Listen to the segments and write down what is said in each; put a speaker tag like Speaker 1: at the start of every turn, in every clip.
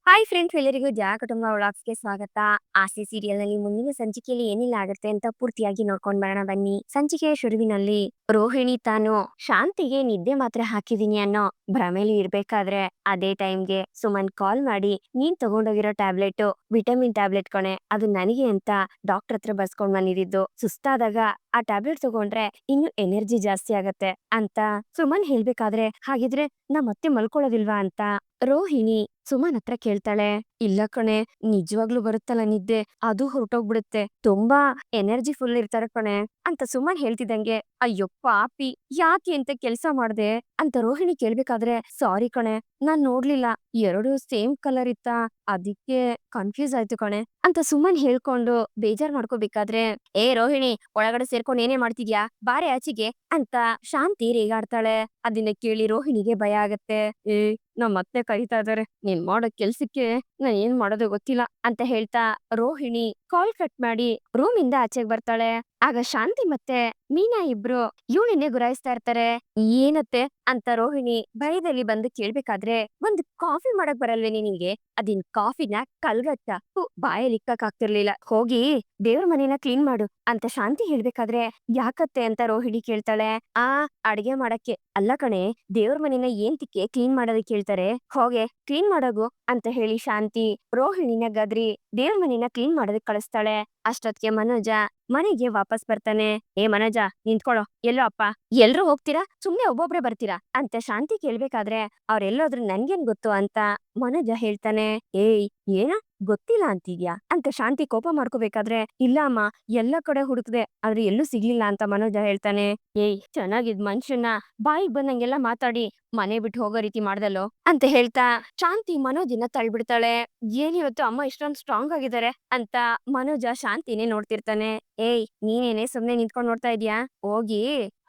Speaker 1: Hi friends, ಎಲ್ಲರಿಗೂ ಜಯ ಕುಟುಂಬ ವ್ಲಾಗ್ಸ್‌ಗೆ ಸ್ವಾಗತ. ಆಸೆ ಸೀರಿಯಲ್‌ನಲ್ಲಿ ಮುಂದಿನ ಸಂಚಿಕೆಯಲ್ಲಿ ಏನೆಲ್ಲ ಆಗುತ್ತೆ ಅಂತ ಪೂರ್ತಿಯಾಗಿ ನೋಡ್ಕೊಂಡು ಬರೋಣ ಬನ್ನಿ. ಸಂಚಿಕೆಯ ಶುರುವಿನಲ್ಲಿ ರೋಹಿಣಿ ತಾನು ಶಾಂತಿಗೆ ನಿದ್ದೆ ಮಾತ್ರೆ ಹಾಕಿದೀನಿ ಅನ್ನೋ ಭ್ರಮೆಲಿ ಇರ್ಬೇಕಾದ್ರೆ ಅದೇ ಟೈಮ್‌ಗೆ ಸುಮನ್ ಕಾಲ್ ಮಾಡಿ, ನೀನ್ ತಗೊಂಡೋಗಿರೋ ಟ್ಯಾಬ್ಲೆಟ್ ವಿಟಮಿನ್ ಟ್ಯಾಬ್ಲೆಟ್ ಕಣೆ, ಅದು ನನಗೆ ಅಂತ ಡಾಕ್ಟರ್ ಹತ್ರ ಬರ್ಸ್ಕೊಂಡ್ ಬಂದಿದ್ದು. ಸುಸ್ತಾದಾಗ ಆ ಟ್ಯಾಬ್ಲೆಟ್ ತಗೊಂಡ್ರೆ ಇನ್ನು ಎನರ್ಜಿ ಜಾಸ್ತಿ ಆಗತ್ತೆ ಅಂತ ಸುಮನ್ ಹೇಳ್ಬೇಕಾದ್ರೆ, ಹಾಗಿದ್ರೆ ನಾ ಮತ್ತೆ ಮಲ್ಕೊಳ್ಳೋದಿಲ್ವಾ ಅಂತ ರೋಹಿಣಿ ಸುಮನ್ ಹತ್ರ ಕೇಳ್ತಾಳೆ. ಇಲ್ಲ ಕಣೆ, ನಿಜವಾಗ್ಲೂ ಬರುತ್ತಲ್ಲ ನಿದ್ದೆ, ಅದು ಹೊರಟೋಗ್ಬಿಡುತ್ತೆ, ತುಂಬಾ ಎನರ್ಜಿ ಫುಲ್ ಇರ್ತಾರೆ ಕಣೆ ಅಂತ ಸುಮನ್ ಹೇಳ್ತಿದ್ದಂಗೆ, ಅಯ್ಯೋ ಪಾಪಿ, ಯಾಕೆ ಅಂತ ಕೆಲ್ಸ ಮಾಡ್ದೆ ಅಂತ ರೋಹಿಣಿ ಕೇಳ್ಬೇಕಾದ್ರೆ, ಸಾರಿ ಕಣೆ, ನಾನ್ ನೋಡ್ಲಿಲ್ಲ, ಎರಡು ಸೇಮ್ ಕಲರ್ ಇತ್ತಾ, ಅದಕ್ಕೆ ಕನ್ಫ್ಯೂಸ್ ಆಯ್ತು ಕಣೆ ಅಂತ ಸುಮನ್ ಹೇಳ್ಕೊಂಡು ಬೇಜಾರ್ ಮಾಡ್ಕೋಬೇಕಾದ್ರೆ, ಏ ರೋಹಿಣಿ, ಒಳಗಡೆ ಸೇರ್ಕೊಂಡು ಏನೇ ಮಾಡ್ತಿದ್ಯಾ, ಬಾರೆ ಆಚೆಗೆ ಅಂತ ಶಾಂತಿ ರೇಗಾಡ್ತಾಳೆ. ಅದನ್ನ ಕೇಳಿ ರೋಹಿಣಿಗೆ ಭಯ ಆಗತ್ತೆ. ಏ, ನಮ್ಮತ್ತೆ ಕರೀತಾ ಇದಾರೆ, ನೀನ್ ಮಾಡೋ ಕೆಲ್ಸಕ್ಕೆ ನಾನ್ ಏನ್ ಮಾಡೋದು ಗೊತ್ತಿಲ್ಲ ಅಂತ ಹೇಳ್ತಾ ರೋಹಿಣಿ ಕಾಲ್ ಕಟ್ ಮಾಡಿ ರೂಮಿಂದ ಆಚೆಗ್ ಬರ್ತಾಳೆ. ಆಗ ಶಾಂತಿ ಮತ್ತೆ ಮೀನಾ ಇಬ್ರು ಇವಳನ್ನೇ ಗುರಾಯಿಸ್ತಾ ಇರ್ತಾರೆ. ಏನತ್ತೆ ಅಂತ ರೋಹಿಣಿ ಭಯದಲ್ಲಿ ಬಂದು ಕೇಳ್ಬೇಕಾದ್ರೆ, ಒಂದ್ ಕಾಫಿ ಮಾಡಕ್ ಬರಲ್ವೇನೆ ನಿನ್ಗೆ, ಅದಿನ್ ಕಾಫಿನ ಕಲ್ಗಟ್ಟ ಬಾಯಲ್ಲಿ ಇಕ್ಕಕ್ ಆಗ್ತಿರ್ಲಿಲ್ಲ, ಹೋಗಿ ದೇವ್ರ ಮನೇನ ಕ್ಲೀನ್ ಮಾಡು ಅಂತ ಶಾಂತಿ ಹೇಳ್ಬೇಕಾದ್ರೆ, ಯಾಕತ್ತೆ ಅಂತ ರೋಹಿಣಿ ಕೇಳ್ತಾಳೆ. ಆ ಅಡ್ಗೆ ಮಾಡಕ್ಕೆ ಅಲ್ಲ ಕಣೆ, ದೇವ್ರ ಮನೇನ ಏಂತಿಕ್ಕೆ ಕ್ಲೀನ್ ಮಾಡೋದಕ್ಕೆ ಹೇಳ್ತಾರೆ, ಹೋಗೆ ಕ್ಲೀನ್ ಮಾಡೋಗು ಅಂತ ಹೇಳಿ ಶಾಂತಿ ರೋಹಿಣಿನ ಗದ್ರಿ ದೇವ್ರ ಮನೇನ ಕ್ಲೀನ್ ಮಾಡೋದಕ್ ಕಳಿಸ್ತಾಳೆ. ಅಷ್ಟೊತ್ತಿಗೆ ಮನೋಜ ಮನೆಗೆ ವಾಪಸ್ ಬರ್ತಾನೆ. ಏ ಮನೋಜ, ನಿಂತ್ಕೊಳ್ಳೋ, ಎಲ್ಲೋ ಅಪ್ಪ, ಎಲ್ರೂ ಹೋಗ್ತೀರಾ, ಸುಮ್ನೆ ಒಬ್ಬೊಬ್ರೆ ಬರ್ತೀರಾ ಅಂತ ಶಾಂತಿ ಕೇಳ್ಬೇಕಾದ್ರೆ, ಅವ್ರೆಲ್ಲೋದ್ರು ನನ್ಗೇನ್ ಗೊತ್ತು ಅಂತ ಮನೋಜ ಹೇಳ್ತಾನೆ. ಏಯ್, ಏನ ಗೊತ್ತಿಲ್ಲ ಅಂತಿದ್ಯಾ ಅಂತ ಶಾಂತಿ ಕೋಪ ಮಾಡ್ಕೋಬೇಕಾದ್ರೆ, ಇಲ್ಲ ಅಮ್ಮ, ಎಲ್ಲ ಕಡೆ ಹುಡುಕ್ದೆ ಆದ್ರೆ ಎಲ್ಲೂ ಸಿಗ್ಲಿಲ್ಲ ಅಂತ ಮನೋಜ ಹೇಳ್ತಾನೆ. ಏಯ್, ಚೆನ್ನಾಗಿದ್ ಮನುಷ್ಯನ್ನ ಬಾಯಿಗೆ ಬಂದಂಗೆಲ್ಲ ಮಾತಾಡಿ ಮನೆ ಬಿಟ್ಟು ಹೋಗೋ ರೀತಿ ಮಾಡ್ದಲ್ಲೋ ಅಂತ ಹೇಳ್ತಾ ಶಾಂತಿ ಮನೋಜನ ತಳ್ಬಿಡ್ತಾಳೆ. ಏನಿವತ್ತು ಅಮ್ಮ ಇಷ್ಟೊಂದು ಸ್ಟ್ರಾಂಗ್ ಆಗಿದ್ದಾರೆ ಅಂತ ಮನೋಜ ಶಾಂತಿನೇ ನೋಡ್ತಿರ್ತಾನೆ. ಏಯ್, ನೀನೇನೆ ಸುಮ್ನೆ ನಿಂತ್ಕೊಂಡ್ ನೋಡ್ತಾ ಇದ್ಯಾ, ಹೋಗಿ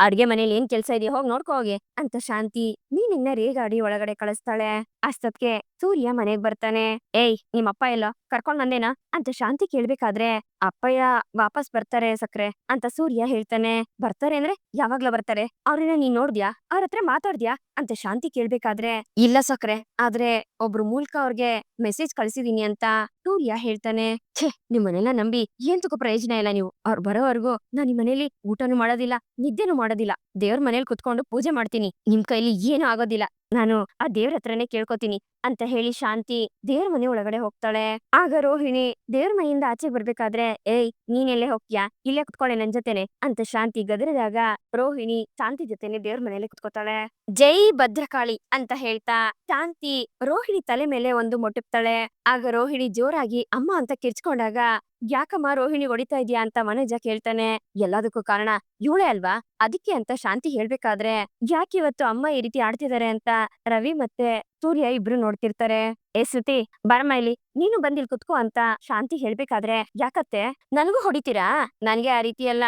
Speaker 1: ಅಡ್ಗೆ ಮನೇಲಿ ಏನ್ ಕೆಲ್ಸ ಇದೆಯಾ, ಹೋಗ್ ನೋಡ್ಕೋ ಹೋಗಿ ಅಂತ ಶಾಂತಿ ನೀನಿನ್ನ ರೇಗಾಡಿ ಒಳಗಡೆ ಕಳಿಸ್ತಾಳೆ. ಅಷ್ಟೊತ್ಗೆ ಸೂರ್ಯ ಮನೆಗ್ ಬರ್ತಾನೆ. ಏಯ್, ನಿಮ್ಮಪ್ಪ ಎಲ್ಲೋ, ಕರ್ಕೊಂಡ್ ಬಂದೇನಾ ಅಂತ ಶಾಂತಿ ಕೇಳ್ಬೇಕಾದ್ರೆ, ಅಪ್ಪಯ್ಯ ವಾಪಸ್ ಬರ್ತಾರೆ ಸಕ್ರೆ ಅಂತ ಸೂರ್ಯ ಹೇಳ್ತಾನೆ. ಬರ್ತಾರೆ ಅಂದ್ರೆ ಯಾವಾಗ್ಲ ಬರ್ತಾರೆ, ಅವ್ರನ್ನ ನೀನ್ ನೋಡ್ದ್ಯಾ, ಅವ್ರ ಹತ್ರ ಮಾತಾಡ್ದ್ಯಾ ಅಂತ ಶಾಂತಿ ಕೇಳ್ಬೇಕಾದ್ರೆ, ಇಲ್ಲ ಸಕ್ರೆ, ಆದ್ರೆ ಒಬ್ರು ಮೂಲಕ ಅವ್ರಿಗೆ ಮೆಸೇಜ್ ಕಳ್ಸಿದೀನಿ ಅಂತ ಸೂರ್ಯ ಹೇಳ್ತಾನೆ. ಛೇ, ನಿಮ್ಮನೆಲ್ಲ ನಂಬಿ ಏನ್ ತಗೋ ಪ್ರಯೋಜನ ಇಲ್ಲ ನೀವು, ಅವ್ರು ಬರೋವರೆಗೂ ನಾನ್ ನಿಮ್ ಮನೇಲಿ ಊಟನೂ ಮಾಡೋದಿಲ್ಲ, ನಿದ್ದೆನೂ ಮಾಡೋದಿಲ್ಲ, ದೇವ್ರ ಮನೇಲಿ ಕುತ್ಕೊಂಡು ಪೂಜೆ ಮಾಡ್ತೀನಿ, ನಿಮ್ ಕೈಲಿ ಏನೂ ಆಗೋದಿಲ್ಲ, ನಾನು ಆ ದೇವ್ರ ಹತ್ರನೇ ಕೇಳ್ಕೊತೀನಿ ಅಂತ ಹೇಳಿ ಶಾಂತಿ ದೇವ್ರ ಮನೆ ಒಳಗಡೆ ಹೋಗ್ತಾಳೆ. ಆಗ ರೋಹಿಣಿ ದೇವ್ರ ಮನೆಯಿಂದ ಆಚೆ ಬರ್ಬೇಕಾದ್ರೆ, ಏಯ್, ನೀನೆಲ್ಲೇ ಹೋಗ್ತೀಯಾ, ಇಲ್ಲೇ ಕುತ್ಕೊಳ್ಳೆ ನನ್ ಜೊತೆನೆ ಅಂತ ಶಾಂತಿ ಗದರಿದಾಗ ರೋಹಿಣಿ ಶಾಂತಿ ಜೊತೆನೆ ದೇವ್ರ ಮನೇಲಿ ಕುತ್ಕೋತಾಳೆ. ಜೈ ಭದ್ರಕಾಳಿ ಅಂತ ಹೇಳ್ತಾ ಶಾಂತಿ ರೋಹಿಣಿ ತಲೆ ಮೇಲೆ ಒಂದು ಮೊಟ್ಟುತ್ತಾಳೆ. ಆಗ ರೋಹಿಣಿ ಜೋರಾಗಿ ಅಮ್ಮ ಅಂತ ಕಿರ್ಚ್ಕೊಂಡಾಗ, ಯಾಕಮ್ಮ ರೋಹಿಣಿ ಹೊಡಿತಾ ಇದ್ಯಾ ಅಂತ ಮನೋಜ ಕೇಳ್ತಾನೆ. ಎಲ್ಲದಕ್ಕೂ ಕಾರಣ ಇವಳೇ ಅಲ್ವಾ, ಅದಕ್ಕೆ ಅಂತ ಶಾಂತಿ ಹೇಳ್ಬೇಕಾದ್ರೆ, ಯಾಕಿವತ್ತು ಅಮ್ಮ ಈ ರೀತಿ ಆಡ್ತಿದ್ದಾರೆ ಅಂತ ರವಿ ಮತ್ತೆ ಸೂರ್ಯ ಇಬ್ರು ನೋಡ್ತಿರ್ತಾರೆ. ಏ ಶ್ರುತಿ, ಬರಮ್ಮ ಇಲ್ಲಿ, ನೀನು ಬಂದಿಲ್ ಕುತ್ಕೋ ಅಂತ ಶಾಂತಿ ಹೇಳ್ಬೇಕಾದ್ರೆ, ಯಾಕತ್ತೆ ನನ್ಗೂ ಹೊಡಿತೀರಾ, ನನ್ಗೆ ಆ ರೀತಿ ಎಲ್ಲ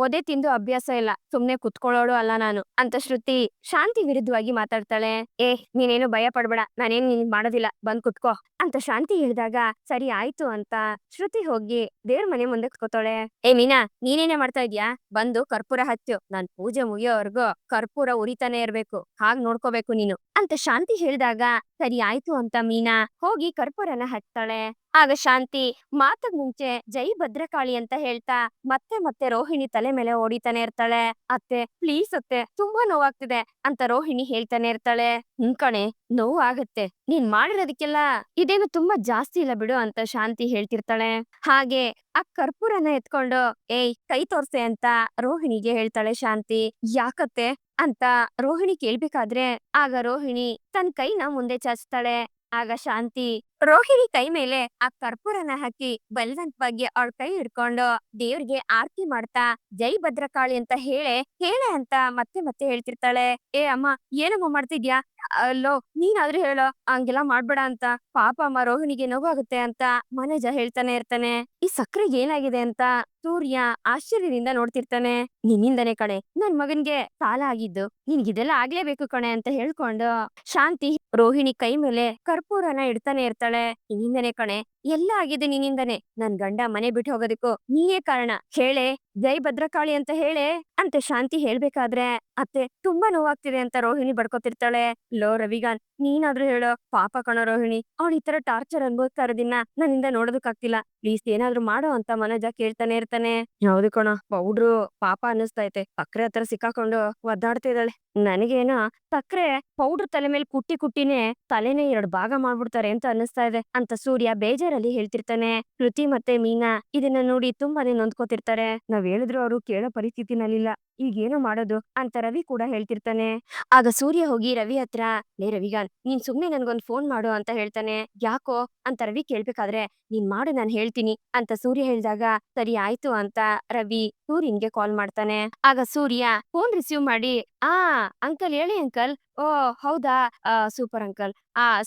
Speaker 1: ಒದೆ ತಿಂದು ಅಭ್ಯಾಸ ಇಲ್ಲ, ಸುಮ್ನೆ ಕುತ್ಕೊಳ್ಳೋಳು ಅಲ್ಲ ನಾನು ಅಂತ ಶ್ರುತಿ ಶಾಂತಿ ವಿರುದ್ಧವಾಗಿ ಮಾತಾಡ್ತಾಳೆ. ಏ, ನೀನೇನು ಭಯ ಪಡ್ಬೇಡ, ನಾನೇನು ನಿನ್ ಮಾಡೋದಿಲ್ಲ, ಬಂದ್ ಕುತ್ಕೋ ಅಂತ ಶಾಂತಿ ಹೇಳಿದಾಗ, ಸರಿ ಆಯ್ತು ಅಂತ ಶ್ರುತಿ ಹೋಗಿ ದೇವ್ರ ಮನೆ ಮುಂದೆ ಕುತ್ಕೋತಾಳೆ. ಏ ಮೀನಾ, ನೀನೇನೇ ಮಾಡ್ತಾ ಇದ್ಯಾ, ಬಂದು ಕರ್ಪೂರ ಹಚ್ಚು, ನಾನ್ ಪೂಜೆ ಮುಗಿಯೋವರೆಗೂ ಕರ್ಪೂರ ಉರಿತಾನೆ ಇರ್ಬೇಕು, ಹಾಗ್ ನೋಡ್ಕೋಬೇಕು ನೀನು ಅಂತ ಶಾಂತಿ ಹೇಳಿದಾಗ, ಸರಿ ಆಯ್ತು ಅಂತ ಮೀನಾ ಹೋಗಿ ಕರ್ಪೂರನ ಹಚ್ತಾಳೆ. ಆಗ ಶಾಂತಿ ಮಾತಗ್ ಮುಂಚೆ ಜೈ ಭದ್ರಕಾಳಿ ಅಂತ ಹೇಳ್ತಾ ಮತ್ತೆ ಮತ್ತೆ ರೋಹಿಣಿ ತಲೆ ಮೇಲೆ ಹೊಡಿತಾನೆ ಇರ್ತಾಳೆ. ಅತ್ತೆ ಪ್ಲೀಸ್ ಅತ್ತೆ, ತುಂಬಾ ನೋವಾಗ್ತಿದೆ ಅಂತ ರೋಹಿಣಿ ಹೇಳ್ತಾನೆ ಇರ್ತಾಳೆ. ಕಣೆ, ನೋವು ಆಗತ್ತೆ, ನೀನ್ ಮಾಡಿರೋದಕ್ಕೆಲ್ಲ ಇದೇನು ತುಂಬಾ ಜಾಸ್ತಿ ಇಲ್ಲ ಬಿಡು ಅಂತ ಶಾಂತಿ ಹೇಳ್ತಿರ್ತಾಳೆ. ಹಾಗೆ ಆ ಕರ್ಪೂರನ ಎತ್ಕೊಂಡು, ಏಯ್ ಕೈ ತೋರ್ಸೆ ಅಂತ ರೋಹಿಣಿಗೆ ಹೇಳ್ತಾಳೆ ಶಾಂತಿ. ಯಾಕತ್ತೆ ಅಂತ ರೋಹಿಣಿ ಕೇಳ್ಬೇಕಾದ್ರೆ, ಆಗ ರೋಹಿಣಿ ತನ್ ಕೈನ ಮುಂದೆ ಚಾಚ್ತಾಳೆ. ಆಗ ಶಾಂತಿ ರೋಹಿಣಿ ಕೈ ಮೇಲೆ ಆ ಕರ್ಪೂರನ ಹಾಕಿ ಬಲವಂತವಾಗಿ ಅವಳ ಕೈ ಹಿಡ್ಕೊಂಡು ದೇವ್ರಿಗೆ ಆರತಿ ಮಾಡ್ತಾ, ಜೈ ಭದ್ರಕಾಳಿ ಅಂತ ಹೇಳೆ ಹೇಳೆ ಅಂತ ಮತ್ತೆ ಮತ್ತೆ ಹೇಳ್ತಿರ್ತಾಳೆ. ಏ ಅಮ್ಮ, ಏನಮ್ಮ ಮಾಡ್ತಿದ್ಯಾ, ಅಲ್ಲೋ ನೀನಾದ್ರೂ ಹೇಳೋ, ಹಂಗೆಲ್ಲ ಮಾಡ್ಬೇಡ ಅಂತ, ಪಾಪ ಅಮ್ಮ ರೋಹಿಣಿಗೆ ನೋವಾಗುತ್ತೆ ಅಂತ ಮನೋಜ ಹೇಳ್ತಾನೆ ಇರ್ತಾನೆ. ಈ ಸಕ್ರೆಗೆ ಏನಾಗಿದೆ ಅಂತ ಸೂರ್ಯ ಆಶ್ಚರ್ಯದಿಂದ ನೋಡ್ತಿರ್ತಾನೆ. ನಿನ್ನಿಂದನೇ ಕಣೆ ನನ್ ಮಗನ್ಗೆ ಸಾಲ ಆಗಿದ್ದು, ನಿನ್ಗಿದೆಲ್ಲ ಆಗ್ಲೇಬೇಕು ಕಣೆ ಅಂತ ಹೇಳ್ಕೊಂಡು ಶಾಂತಿ ರೋಹಿಣಿ ಕೈ ಮೇಲೆ ಕರ್ಪೂರನ ಇಡ್ತಾನೆ ಇರ್ತಾಳೆ. ನಿನ್ನಿಂದನೇ ಕಣೆ, ಎಲ್ಲ ಆಗಿದೆ ನಿನ್ನಿಂದನೇ. ನನ್ ಗಂಡ ಮನೆ ಬಿಟ್ಟು ಹೋಗೋದಕ್ಕೂ ನೀಯೇ ಕಾರಣ. ಹೇಳೆ, ಜೈ ಭದ್ರಕಾಳಿ ಅಂತ ಹೇಳೆ ಅಂತ ಶಾಂತಿ ಹೇಳ್ಬೇಕಾದ್ರೆ ಅತ್ತೆ ತುಂಬಾ ನೋವಾಗ್ತಿದೆ ಅಂತ ರೋಹಿಣಿ ಬಡ್ಕೊತಿರ್ತಾಳೆ. ಲೋ ರವಿಗಾನ್, ನೀನಾದ್ರೂ ಹೇಳೋ. ಪಾಪ ಕಣೋ ರೋಹಿಣಿ, ಅವಳು ಈ ತರ ಟಾರ್ಚರ್ ಅನ್ಭವಿಸ್ತಾ ಇರೋದಿನ್ನ ನನ್ನಿಂದ ನೋಡೋದಕ್ಕಾಗ್ತಿಲ್ಲ. ಪ್ಲೀಸ್ ಏನಾದ್ರೂ ಮಾಡೋ ಅಂತ ಮನೋಜ ಕೇಳ್ತಾನೆ ಇರ್ತಾನೆ. ಹೌದು ಕಣೋ, ಪೌಡ್ರು ಪಾಪ ಅನ್ನಿಸ್ತೈತೆ. ಸಕ್ರೆ ಹತ್ರ ಸಿಕ್ಕಾಕೊಂಡು ಒದ್ದಾಡ್ತಾ ಇದ್ದಾಳೆ. ನನಗೇನೋ ಸಕ್ರೆ ಪೌಡರ್ ತಲೆ ಮೇಲೆ ಕುಟ್ಟಿ ಕುಟ್ಟಿನೇ ತಲೆನೇ 2 ಭಾಗ ಮಾಡ್ಬಿಡ್ತಾರೆ ಅಂತ ಅನ್ನಿಸ್ತಾ ಇದೆ ಅಂತ ಸೂರ್ಯ ಬೇಜಾರಲ್ಲಿ ಹೇಳ್ತಿರ್ತಾನೆ. ಕೃತಿ ಮತ್ತೆ ಮೀನಾ ಇದನ್ನ ನೋಡಿ ತುಂಬಾನೇ ನೊಂದ್ಕೋತಿರ್ತಾರೆ. ನಾವ್ ಹೇಳಿದ್ರು ಅವರು ಕೇಳೋ ಪರಿಸ್ಥಿತಿನಲ್ಲಿಲ್ಲ. ಈಗೇನು ಮಾಡೋದು ಅಂತ ರವಿ ಕೂಡ ಹೇಳ್ತಿರ್ತಾನೆ. ಆಗ ಸೂರ್ಯ ಹೋಗಿ ರವಿ ಹತ್ರ, ಲೇ ರವಿಗಾನ್, ನೀನ್ ಸುಮ್ನೆ ನನ್ಗೊಂದ್ ಫೋನ್ ಮಾಡು ಅಂತ ಹೇಳ್ತಾನೆ. ಯಾಕೋ ಅಂತ ರವಿ ಕೇಳ್ಬೇಕಾದ್ರೆ, ನೀನ್ ಮಾಡು ನಾನ್ ಹೇಳ್ತೀನಿ ಅಂತ ಸೂರ್ಯ ಹೇಳ್ದಾಗ, ಸರಿ ಆಯ್ತು ಅಂತ ರವಿ ಸೂರ್ಯನ್ಗೆ ಕಾಲ್ ಮಾಡ್ತಾನೆ. ಆಗ ಸೂರ್ಯ ಫೋನ್ ರಿಸೀವ್ ಮಾಡಿ, ಆ ಅಂಕಲ್ ಹೇಳಿ ಅಂಕಲ್. ಓ ಹೌದಾ, ಸೂಪರ್ ಅಂಕಲ್.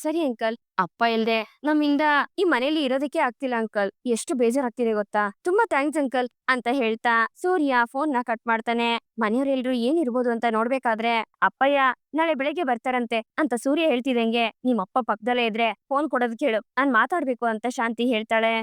Speaker 1: ಸರಿ ಅಂಕಲ್. ಅಪ್ಪ ಇಲ್ದೆ ನಮ್ಮಿಂದ ಈ ಮನೇಲಿ ಇರೋದಕ್ಕೆ ಆಗ್ತಿಲ್ಲ ಅಂಕಲ್. ಎಷ್ಟು ಬೇಜಾರಾಗ್ತಿದೆ ಗೊತ್ತಾ. ತುಂಬಾ ಥ್ಯಾಂಕ್ಸ್ ಅಂಕಲ್ ಅಂತ ಹೇಳ್ತಾ ಸೂರ್ಯ ಫೋನ್ ನ ಕಟ್ ಮಾಡ್ತಾನೆ. ಮನೆಯವರೆಲ್ರು ಏನಿರ್ಬೋದು ಅಂತ ನೋಡ್ಬೇಕಾದ್ರೆ ಅಪ್ಪಯ್ಯ ನಾಳೆ ಬೆಳಗ್ಗೆ ಬರ್ತಾರಂತೆ ಅಂತ ಸೂರ್ಯ ಹೇಳ್ತಿದಂಗೆ, ನಿಮ್ ಅಪ್ಪ ಪಕ್ಕದಲ್ಲೇ ಇದ್ರೆ ಫೋನ್ ಕೊಡೋದಕ್ಕೆ ಹೇಳು, ನಾನ್ ಮಾತಾಡ್ಬೇಕು ಅಂತ ಶಾಂತಿ ಹೇಳ್ತಾಳೆ.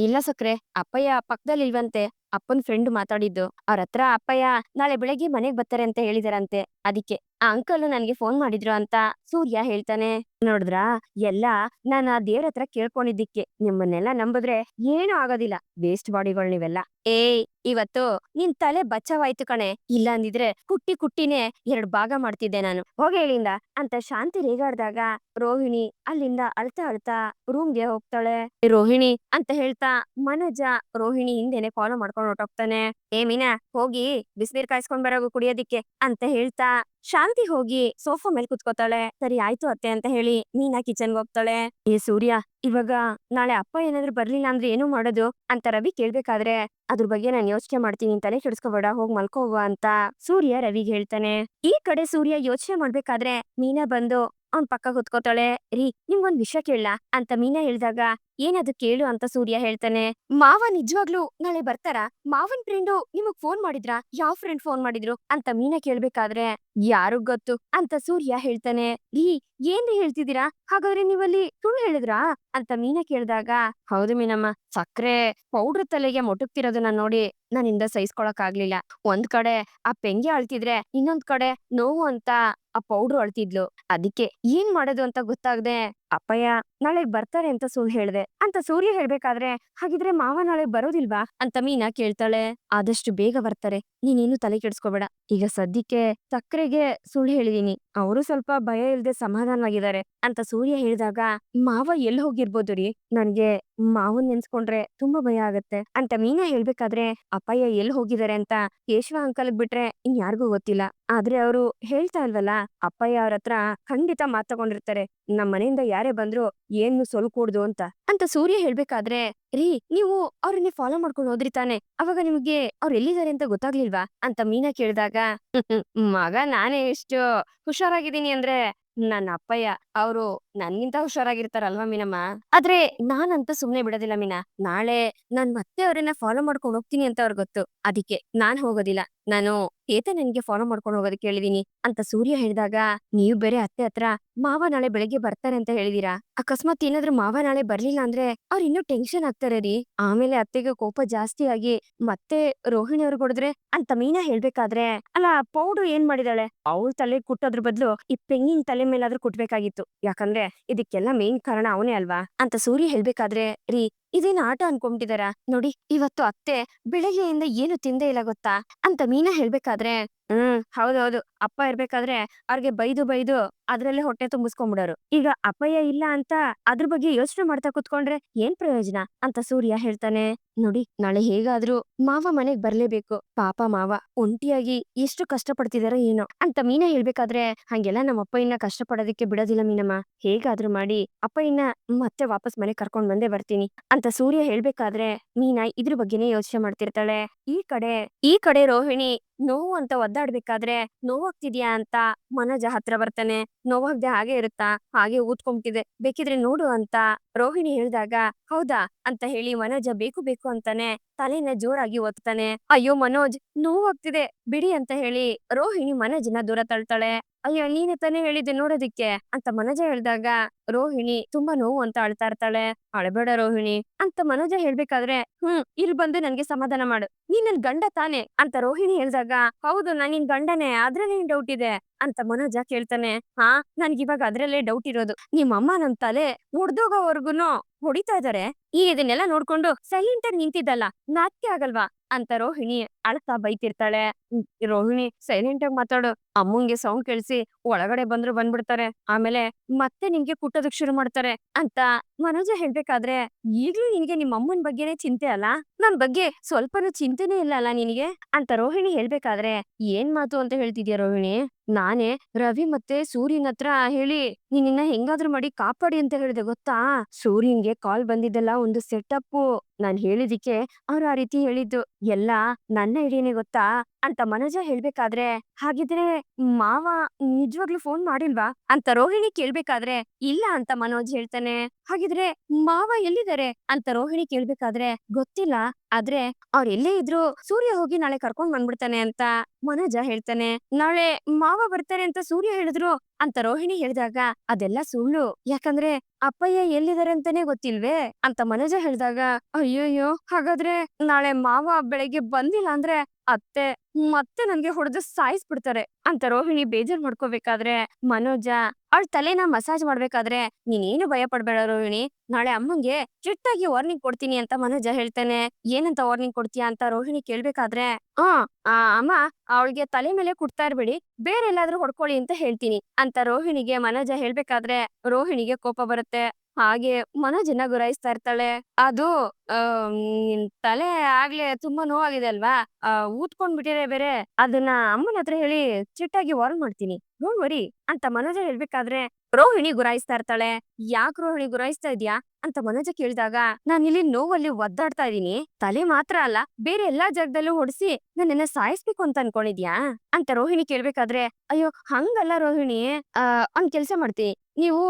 Speaker 1: ಇಲ್ಲ ಸಕ್ರೆ, ಅಪ್ಪಯ್ಯ ಪಕ್ಕದಲ್ಲಿ ಇಲ್ವಂತೆ. ಅಪ್ಪನ್ ಫ್ರೆಂಡ್ ಮಾತಾಡಿದ್ದು. ಅವ್ರ ಹತ್ರ ಅಪ್ಪಯ್ಯ ನಾಳೆ ಬೆಳಗ್ಗೆ ಮನೆಗ್ ಬರ್ತಾರೆ ಅಂತ ಹೇಳಿದಾರಂತೆ. ಅದಕ್ಕೆ ಆ ಅಂಕಲ್ ನನ್ಗೆ ಫೋನ್ ಮಾಡಿದ್ರು ಅಂತ ಸೂರ್ಯ ಹೇಳ್ತಾನೆ. ನೋಡಿದ್ರಾ, ಎಲ್ಲ ನಾನು ಆ ದೇವ್ರ ಹತ್ರ ಕೇಳ್ಕೊಂಡಿದ್ದಿಕ್ಕೆ. ನಿಮ್ಮನ್ನೆಲ್ಲ ನಂಬಿದ್ರೆ ಏನೂ ಆಗೋದಿಲ್ಲ. ವೇಸ್ಟ್ ಬಾಡಿಗಳು ನೀವೆಲ್ಲ. ಏಯ್, ಇವತ್ತು ನಿನ್ ತಲೆ ಬಚಾವಾಯ್ತು ಕಣೆ. ಇಲ್ಲ ಅಂದಿದ್ರೆ ಕುಟ್ಟಿ ಕುಟ್ಟಿನೇ 2 ಭಾಗ ಮಾಡ್ತಿದ್ದೆ ನಾನು. ಹೋಗಿ ಹೇಳಿಂದ ಅಂತ ಶಾಂತಿ ರೇಗಾಡ್ದಾಗ ರೋಹಿಣಿ ಅಲ್ಲಿಂದ ಅಳ್ತಾ ಅಳ್ತಾ ರೂಮ್ಗೆ ಹೋಗ್ತಾಳೆ. ರೋಹಿಣಿ ಅಂತ ಹೇಳ್ತಾ ಮನೋಜ ರೋಹಿಣಿ ಹಿಂದೆನೆ ಫಾಲೋ ಮಾಡ್ಕೊಂಡು ಹೊರ್ಟೋಗ್ತಾನೆ. ಏ ಮೀನಾ, ಹೋಗಿ ಬಿಸಿನೀರ್ ಕಾಯಿಸ್ಕೊಂಡ್ ಬರೋಗು ಕುಡಿಯೋದಿಕ್ಕೆ ಅಂತ ಹೇಳ್ತಾ ಶಾಂತಿ ಹೋಗಿ ಸೋಫಾ ಮೇಲೆ ಕುತ್ಕೋತಾಳೆ. ಸರಿ ಆಯ್ತು ಅತ್ತೆ ಅಂತ ಹೇಳಿ ಮೀನಾ ಕಿಚನ್ಗೆ ಹೋಗ್ತಾಳೆ. ಏ ಸೂರ್ಯ, ಇವಾಗ ನಾಳೆ ಅಪ್ಪ ಏನಾದ್ರು ಬರ್ಲಿಲ್ಲ ಅಂದ್ರೆ ಏನು ಮಾಡೋದು ಅಂತ ರವಿ ಕೇಳ್ಬೇಕಾದ್ರೆ, ಅದ್ರ ಬಗ್ಗೆ ನಾನು ಯೋಚನೆ ಮಾಡ್ತೀನಿ, ತಲೆ ಕೆಡಿಸ್ಕೋಬೇಡ, ಹೋಗ್ ಮಲ್ಕೋವ ಅಂತ ಸೂರ್ಯ ರವಿಗೆ ಹೇಳ್ತಾನೆ. ಈ ಕಡೆ ಸೂರ್ಯ ಯೋಚನೆ ಮಾಡ್ಬೇಕಾದ್ರೆ ಮೀನಾ ಬಂದು ಅವ್ನ್ ಪಕ್ಕ ಕುತ್ಕೋತಾಳೆ. ರೀ, ನಿಮ್ಗೊಂದ್ ವಿಷಯ ಕೇಳಲ್ಲ ಅಂತ ಮೀನಾ ಹೇಳ್ದಾಗ, ಏನದು ಕೇಳು ಅಂತ ಸೂರ್ಯ ಹೇಳ್ತಾನೆ. ಮಾವ ನಿಜವಾಗ್ಲೂ ನಾಳೆ ಬರ್ತಾರಾ? ಮಾವನ್ ಫ್ರೆಂಡು ನಿಮಗ್ ಫೋನ್ ಮಾಡಿದ್ರಾ? ಯಾವ ಫ್ರೆಂಡ್ ಫೋನ್ ಮಾಡಿದ್ರು ಅಂತ ಮೀನಾ ಕೇಳ್ಬೇಕಾದ್ರೆ, ಯಾರು ಗೊತ್ತು ಅಂತ ಸೂರ್ಯ ಹೇಳ್ತಾನೆ. ರೀ, ಏನ್ರಿ ಹೇಳ್ತಿದ್ದೀರಾ? ಹಾಗಾದ್ರೆ ನೀವಲ್ಲಿ ಸುಳ್ಳು ಹೇಳಿದ್ರಾ ಅಂತ ಮೀನಾ ಕೇಳಿದಾಗ, ಹೌದು ಮೀನಮ್ಮ, ಸಕ್ರೆ ಪೌಡ್ರ್ ತಲೆಗೆ ಮೊಟಕ್ತಿರೋದನ್ನ ನೋಡಿ ನನ್ನಿಂದ ಸಹಿಸ್ಕೊಳಕ್ ಆಗ್ಲಿಲ್ಲ. ಒಂದ್ ಕಡೆ ಆ ಪೆಂಗೆ ಅಳ್ತಿದ್ರೆ ಇನ್ನೊಂದ್ ಕಡೆ ನೋವು ಅಂತ ಆ ಪೌಡ್ರು ಅಳ್ತಿದ್ಲು. ಅದಕ್ಕೆ ಏನ್ ಮಾಡೋದು ಅಂತ ಗೊತ್ತಾಗದೆ ಅಪ್ಪಯ್ಯ ನಾಳೆ ಬರ್ತಾರೆ ಅಂತ ಸುಳ್ಳು ಹೇಳ್ದೆ ಅಂತ ಸೂರ್ಯ ಹೇಳ್ಬೇಕಾದ್ರೆ, ಹಾಗಿದ್ರೆ ಮಾವ ನಾಳೆ ಬರೋದಿಲ್ವಾ ಅಂತ ಮೀನಾ ಕೇಳ್ತಾಳೆ. ಆದಷ್ಟು ಬೇಗ ಬರ್ತಾರೆ, ನೀನೇನು ತಲೆ ಕೆಡ್ಸ್ಕೋಬೇಡ. ಈಗ ಸದ್ಯಕ್ಕೆ ಸಕ್ರೆಗೆ ಸುಳ್ಳು ಹೇಳಿದೀನಿ, ಅವರು ಸ್ವಲ್ಪ ಭಯ ಇಲ್ದೆ ಸಮಾಧಾನವಾಗಿದ್ದಾರೆ ಅಂತ ಸೂರ್ಯ ಹೇಳಿದಾಗ, ಮಾವ ಎಲ್ಲಿ ಹೋಗಿರ್ಬೋದು ರೀ? ನನ್ಗೆ ಮಾವನ್ ನೆನ್ಸ್ಕೊಂಡ್ರೆ ತುಂಬಾ ಭಯ ಆಗತ್ತೆ ಅಂತ ಮೀನಾ ಹೇಳ್ಬೇಕಾದ್ರೆ, ಅಪ್ಪಯ್ಯ ಎಲ್ಲಿ ಹೋಗಿದ್ದಾರೆ ಅಂತ ಕೇಶವ ಅಂಕಲ್ ಬಿಟ್ರೆ ಇನ್ಯಾರಿಗೂ ಗೊತ್ತಿಲ್ಲ. ಆದ್ರೆ ಅವರು ಹೇಳ್ತಾ ಇಲ್ವಲ್ಲ, ಅಪ್ಪಯ್ಯ ಅವ್ರ ಹತ್ರ ಖಂಡಿತ ಮಾತಾಕೊಂಡಿರ್ತಾರೆ. ನಮ್ ಮನೆಯಿಂದ ಯಾರೇ ಬಂದ್ರು ಏನು ಸೊಲ್ಕೂಡ್ದು ಅಂತ ಸೂರ್ಯ ಹೇಳ್ಬೇಕಾದ್ರೆ, ರೀ, ನೀವು ಅವ್ರನ್ನೇ ಫಾಲೋ ಮಾಡ್ಕೊಂಡು ಹೋದ್ರಿ ತಾನೆ, ಅವಾಗ ನಿಮ್ಗೆ ಅವ್ರು ಎಲ್ಲಿದ್ದಾರೆ ಅಂತ ಗೊತ್ತಾಗ್ಲಿಲ್ವಾ ಅಂತ ಮೀನಾ ಕೇಳಿದಾಗ, ಮಗ ನಾನೇ ಎಷ್ಟು ಹುಷಾರಾಗಿದ್ದೀನಿ ಅಂದ್ರೆ ನನ್ನ ಅಪ್ಪಯ್ಯ ಅವರು ನನ್ಗಿಂತ ಹುಷಾರಾಗಿರ್ತಾರಲ್ವಾ ಮೀನಮ್ಮ. ಆದ್ರೆ ನಾನಂತ ಸುಮ್ನೆ ಬಿಡೋದಿಲ್ಲ ಮೀನಾ. ನಾಳೆ ನಾನ್ ಮತ್ತೆ ಅವ್ರನ್ನ ಫಾಲೋ ಮಾಡ್ಕೊಂಡು ಹೋಗ್ತೀನಿ ಅಂತ ಅವ್ರಿಗೆ ಗೊತ್ತು. ಅದಕ್ಕೆ ನಾನ್ ಹೋಗೋದಿಲ್ಲ. ನಾನು ನನ್ಗೆ ಫಾಲೋ ಮಾಡ್ಕೊಂಡು ಹೋಗೋದಕ್ಕೆ ಹೇಳಿದೀನಿ ಅಂತ ಸೂರ್ಯ ಹೇಳಿದಾಗ, ನೀವ್ ಬೇರೆ ಅತ್ತೆ ಹತ್ರ ಮಾವ ನಾಳೆ ಬೆಳಗ್ಗೆ ಬರ್ತಾರೆ ಅಂತ ಹೇಳಿದೀರಾ. ಅಕಸ್ಮಾತ್ ಏನಾದ್ರೂ ಮಾವ ನಾಳೆ ಬರ್ಲಿಲ್ಲ ಅಂದ್ರೆ ಅವ್ರು ಇನ್ನೂ ಟೆನ್ಷನ್ ಆಗ್ತಾರೆ ರೀ. ಆಮೇಲೆ ಅತ್ತೆಗೆ ಕೋಪ ಜಾಸ್ತಿ ಆಗಿ ಮತ್ತೆ ರೋಹಿಣಿ ಅವ್ರಿಗೆ ಹೊಡೆದ್ರೆ ಅಂತ ಮೀನಾ ಹೇಳ್ಬೇಕಾದ್ರೆ, ಅಲ್ಲ ಪೌಡ್ರು ಏನ್ ಮಾಡಿದಾಳೆ? ಅವಳ ತಲೆ ಕುಟ್ಟೋದ್ರ ಬದಲು ಈ ಪೆಂಗಿನ ತಲೆ ಮೇಲಾದ್ರೂ ಕುಟ್ಬೇಕಾಗಿತ್ತು. ಯಾಕಂದ್ರೆ ಇದಕ್ಕೆಲ್ಲ ಮೇನ್ ಕಾರಣ ಅವನೇ ಅಲ್ವಾ ಅಂತ ಸೂರ್ಯ ಹೇಳ್ಬೇಕಾದ್ರೆ, ರೀ, ಇದೇನ್ ಆಟ ಅನ್ಕೊಂಬಿಟ್ಟಿದಾರ ನೋಡಿ, ಇವತ್ತು ಅತ್ತೆ ಬೆಳಗ್ಗೆಯಿಂದ ಏನು ತಿಂದೇ ಇಲ್ಲ ಗೊತ್ತಾ ಅಂತ ಮೀನಾ ಹೇಳ್ಬೇಕಾದ್ರೆ, ಹೌದೌದು, ಅಪ್ಪ ಇರ್ಬೇಕಾದ್ರೆ ಅವ್ರಿಗೆ ಬೈದು ಬೈದು ಅದ್ರಲ್ಲೇ ಹೊಟ್ಟೆ ತುಂಬಿಸ್ಕೊಂಡ್ಬಿಡೋರು. ಈಗ ಅಪ್ಪಯ್ಯ ಇಲ್ಲ ಅಂತ ಅದ್ರ ಬಗ್ಗೆ ಯೋಚನೆ ಮಾಡ್ತಾ ಕುತ್ಕೊಂಡ್ರೆ ಏನ್ ಪ್ರಯೋಜನ ಅಂತ ಸೂರ್ಯ ಹೇಳ್ತಾನೆ. ನೋಡಿ, ನಾಳೆ ಹೇಗಾದ್ರೂ ಮಾವ ಮನೆಗ್ ಬರ್ಲೇಬೇಕು. ಪಾಪ ಮಾವ ಒಂಟಿಯಾಗಿ ಎಷ್ಟು ಕಷ್ಟ ಪಡ್ತಿದಾರೋ ಏನೋ ಅಂತ ಮೀನಾ ಹೇಳ್ಬೇಕಾದ್ರೆ, ಹಂಗೆಲ್ಲ ನಮ್ಮ ಅಪ್ಪಯ್ಯನ ಕಷ್ಟ ಪಡೋದಕ್ಕೆ ಬಿಡೋದಿಲ್ಲ ಮೀನಮ್ಮ. ಹೇಗಾದ್ರೂ ಮಾಡಿ ಅಪ್ಪಯ್ಯನ ಮತ್ತೆ ವಾಪಸ್ ಮನೆ ಕರ್ಕೊಂಡ್ ಬಂದೇ ಬರ್ತೀನಿ ಅಂತ ಸೂರ್ಯ ಹೇಳ್ಬೇಕಾದ್ರೆ ಮೀನಾ ಇದ್ರ ಬಗ್ಗೆನೇ ಯೋಚನೆ ಮಾಡ್ತಿರ್ತಾಳೆ. ಈ ಕಡೆ ರೋಹಿಣಿ ನೋವು ಅಂತ ಒದ್ದಾಡ್ಬೇಕಾದ್ರೆ, ನೋವಾಗ್ತಿದ್ಯಾ ಅಂತ ಮನೋಜ ಹತ್ರ ಬರ್ತಾನೆ. ನೋವಾಗ್ದೆ ಹಾಗೆ ಇರುತ್ತಾ, ಹಾಗೆ ಊದ್ಕೊಂಬಿಟ್ಟಿದೆ, ಬೇಕಿದ್ರೆ ನೋಡು ಅಂತ ರೋಹಿಣಿ ಹೇಳಿದಾಗ, ಹೌದಾ ಅಂತ ಹೇಳಿ ಮನೋಜ ಬೇಕು ಬೇಕು ಅಂತಾನೆ ತಲೆನ ಜೋರಾಗಿ ಒತ್ತಾನೆ. ಅಯ್ಯೋ ಮನೋಜ್, ನೋವಾಗ್ತಿದೆ ಬಿಡಿ ಅಂತ ಹೇಳಿ ರೋಹಿಣಿ ಮನೋಜನ ದೂರ ತಳ್ತಾಳೆ. ಅಯ್ಯೋ ನೀನೆ ತಾನೇ ಹೇಳಿದ್ದೆ ನೋಡೋದಿಕ್ಕೆ ಅಂತ ಮನೋಜ ಹೇಳ್ದಾಗ ರೋಹಿಣಿ ತುಂಬಾ ನೋವು ಅಂತ ಅಳ್ತಾ ಇರ್ತಾಳೆ. ಅಳಬೇಡ ರೋಹಿಣಿ ಅಂತ ಮನೋಜ ಹೇಳ್ಬೇಕಾದ್ರೆ ಇಲ್ಲಿ ಬಂದು ನನ್ಗೆ ಸಮಾಧಾನ ಮಾಡು, ನೀನ್ ನನ್ ಗಂಡ ತಾನೆ ಅಂತ ರೋಹಿಣಿ ಹೇಳ್ದಾಗ ಹೌದು ನಾನ್ ನಿನ್ ಗಂಡನೇ, ಅದ್ರಲ್ಲಿ ಏನ್ ಡೌಟ್ ಇದೆ ಅಂತ ಮನೋಜ ಕೇಳ್ತಾನೆ. ಹಾ ನನ್ಗಿವಾಗ ಅದ್ರಲ್ಲೇ ಡೌಟ್ ಇರೋದು, ನಿಮ್ಮಮ್ಮ ನನ್ ತಲೆ ಒಡ್ದೋಗೋವರ್ಗುನು ಹೊಡಿತಾ ಇದಾರೆ, ಈ ಇದನ್ನೆಲ್ಲ ನೋಡ್ಕೊಂಡು ಸೈಲೆಂಟ್ ಆಗಿ ನಿಂತಿದ್ದಲ್ಲ ನಾಚಿಕೆ ಆಗಲ್ವಾ ಅಂತ ರೋಹಿಣಿ ಅಳ್ತಾ ಬೈತಿರ್ತಾಳೆ. ರೋಹಿಣಿ ಸೈಲೆಂಟ್ ಆಗಿ ಮಾತಾಡು, ಅಮ್ಮಂಗೆ ಸೌಂಡ್ ಕೇಳಿಸಿ ಒಳಗಡೆ ಬಂದ್ರು ಬಂದ್ಬಿಡ್ತಾರೆ, ಆಮೇಲೆ ಮತ್ತೆ ನಿನ್ಗೆ ಕುಟ್ಟೋದಕ್ ಶುರು ಮಾಡ್ತಾರೆ ಅಂತ ಮನೋಜ ಹೇಳ್ಬೇಕಾದ್ರೆ ಈಗ್ಲೂ ನಿನ್ಗೆ ನಿಮ್ಮ ಅಮ್ಮನ್ ಬಗ್ಗೆನೇ ಚಿಂತೆ ಅಲ್ಲ, ನನ್ ಬಗ್ಗೆ ಸ್ವಲ್ಪನೂ ಚಿಂತೆನೇ ಇಲ್ಲ ಅಲ್ಲ ನಿನಗೆ ಅಂತ ರೋಹಿಣಿ ಹೇಳ್ಬೇಕಾದ್ರೆ ಏನ್ ಮಾತು ಅಂತ ಹೇಳ್ತಿದ್ಯಾ ರೋಹಿಣಿ, ನಾನೇ ರವಿ ಮತ್ತೆ ಸೂರ್ಯನ್ ಹತ್ರ ಹೇಳಿ ನಿನ್ನ ಹೆಂಗಾದ್ರೂ ಮಾಡಿ ಕಾಪಾಡಿ ಅಂತ ಹೇಳಿದೆ ಗೊತ್ತಾ, ಸೂರ್ಯನ್ಗೆ ಕಾಲ್ ಬಂದಿದ್ದೆಲ್ಲ ಒಂದು ಸೆಟಪ್, ನಾನ್ ಹೇಳಿದಿಕ್ಕೆ ಅವ್ರು ಆ ರೀತಿ ಹೇಳಿದ್ದು ಎಲ್ಲ ನನ್ನ ಐಡಿಯಾನೇ ಗೊತ್ತಾ ಅಂತ ಮನೋಜ ಹೇಳ್ಬೇಕಾದ್ರೆ ಹಾಗಿದ್ರೆ ಮಾವ ನಿಜವಾಗ್ಲೂ ಫೋನ್ ಮಾಡಿಲ್ವಾ ಅಂತ ರೋಹಿಣಿ ಕೇಳ್ಬೇಕಾದ್ರೆ ಇಲ್ಲ ಅಂತ ಮನೋಜ್ ಹೇಳ್ತಾನೆ. ಹಾಗಿದ್ರೆ ಮಾವ ಎಲ್ಲಿದ್ದಾರೆ ಅಂತ ರೋಹಿಣಿ ಕೇಳ್ಬೇಕಾದ್ರೆ ಗೊತ್ತಿಲ್ಲ, ಆದ್ರೆ ಅವ್ರ ಎಲ್ಲೇ ಇದ್ರು ಸೂರ್ಯ ಹೋಗಿ ನಾಳೆ ಕರ್ಕೊಂಡ್ ಬಂದ್ಬಿಡ್ತಾನೆ ಅಂತ ಮನೋಜ ಹೇಳ್ತಾನೆ. ನಾಳೆ ಮಾವ ಬರ್ತಾರೆ ಅಂತ ಸೂರ್ಯ ಹೇಳಿದ್ರು ಅಂತ ರೋಹಿಣಿ ಹೇಳಿದಾಗ ಅದೆಲ್ಲ ಸುಳ್ಳು, ಯಾಕಂದ್ರೆ ಅಪ್ಪಯ್ಯ ಎಲ್ಲಿದ್ದಾರೆ ಅಂತಾನೆ ಗೊತ್ತಿಲ್ವೇ ಅಂತ ಮನೋಜ ಹೇಳಿದಾಗ ಅಯ್ಯೋಯ್ಯೋ ಹಾಗಾದ್ರೆ ನಾಳೆ ಮಾವ ಬೆಳಗ್ಗೆ ಬಂದಿಲ್ಲ ಅಂದ್ರೆ ಅತ್ತೆ ಮತ್ತೆ ನನ್ಗೆ ಹೊಡೆದು ಸಾಯಿಸ್ಬಿಡ್ತಾರೆ ಅಂತ ರೋಹಿಣಿ ಬೇಜಾರ್ ಮಾಡ್ಕೋಬೇಕಾದ್ರೆ ಮನೋಜ ಅವಳ ತಲೆನ ಮಸಾಜ್ ಮಾಡ್ಬೇಕಾದ್ರೆ ನೀನೇನು ಭಯ ಪಡ್ಬೇಡ ರೋಹಿಣಿ, ನಾಳೆ ಅಮ್ಮಂಗೆ ಸ್ಟ್ರಿಕ್ಟ್ ಆಗಿ ವಾರ್ನಿಂಗ್ ಕೊಡ್ತೀನಿ ಅಂತ ಮನೋಜ ಹೇಳ್ತಾನೆ. ಏನಂತ ವಾರ್ನಿಂಗ್ ಕೊಡ್ತೀಯಾ ಅಂತ ರೋಹಿಣಿ ಕೇಳ್ಬೇಕಾದ್ರೆ ಅಮ್ಮ ಅವಳಿಗೆ ತಲೆ ಮೇಲೆ ಕುಡ್ತಾ ಇರ್ಬೇಡಿ, ಬೇರೆ ಎಲ್ಲಾದ್ರೂ ಹೊಡ್ಕೊಳ್ಳಿ ಅಂತ ಹೇಳ್ತೀನಿ ಅಂತ ರೋಹಿಣಿಗೆ ಮನೋಜ ಹೇಳ್ಬೇಕಾದ್ರೆ ರೋಹಿಣಿಗೆ ಕೋಪ ಬರುತ್ತೆ. ಹಾಗೆ ಮನೋಜನ್ನ ಗುರಾಯಿಸ್ತಾ ಇರ್ತಾಳೆ. ಅದು ನಿನ್ ತಲೆ ಆಗ್ಲೇ ತುಂಬಾ ನೋವಾಗಿದೆ ಅಲ್ವಾ, ಊದ್ಕೊಂಡ್ ಬಿಟ್ಟಿದೆ ಬೇರೆ, ಅದನ್ನ ಅಮ್ಮನ ಹತ್ರ ಹೇಳಿ ಚಿಟ್ಟಾಗಿ ವಾರ್ನ್ ಮಾಡ್ತೀನಿ, ಡೋಂಟ್ ವರಿ ಅಂತ ಮನೋಜ ಹೇಳ್ಬೇಕಾದ್ರೆ ರೋಹಿಣಿ ಗುರಾಯಿಸ್ತಾ ಇರ್ತಾಳೆ. ಯಾಕೆ ರೋಹಿಣಿ ಗುರಾಯಿಸ್ತಾ ಇದ್ಯಾ ಅಂತ ಮನೋಜ ಕೇಳಿದಾಗ ನಾನ್ ಇಲ್ಲಿ ನೋವಲ್ಲಿ ಒದ್ದಾಡ್ತಾ ಇದೀನಿ, ತಲೆ ಮಾತ್ರ ಅಲ್ಲ ಬೇರೆ ಎಲ್ಲಾ ಜಾಗದಲ್ಲೂ ಹೊಡ್ಸಿ ನನ್ನನ್ನ ಸಾಯಿಸ್ಬೇಕು ಅಂತ ಅನ್ಕೊಂಡಿದ್ಯಾ ಅಂತ ರೋಹಿಣಿ ಕೇಳ್ಬೇಕಾದ್ರೆ ಅಯ್ಯೋ ಹಂಗಲ್ಲ ರೋಹಿಣಿ, ಒಂದ್ ಕೆಲ್ಸ ಮಾಡ್ತೀನಿ, ನೀವು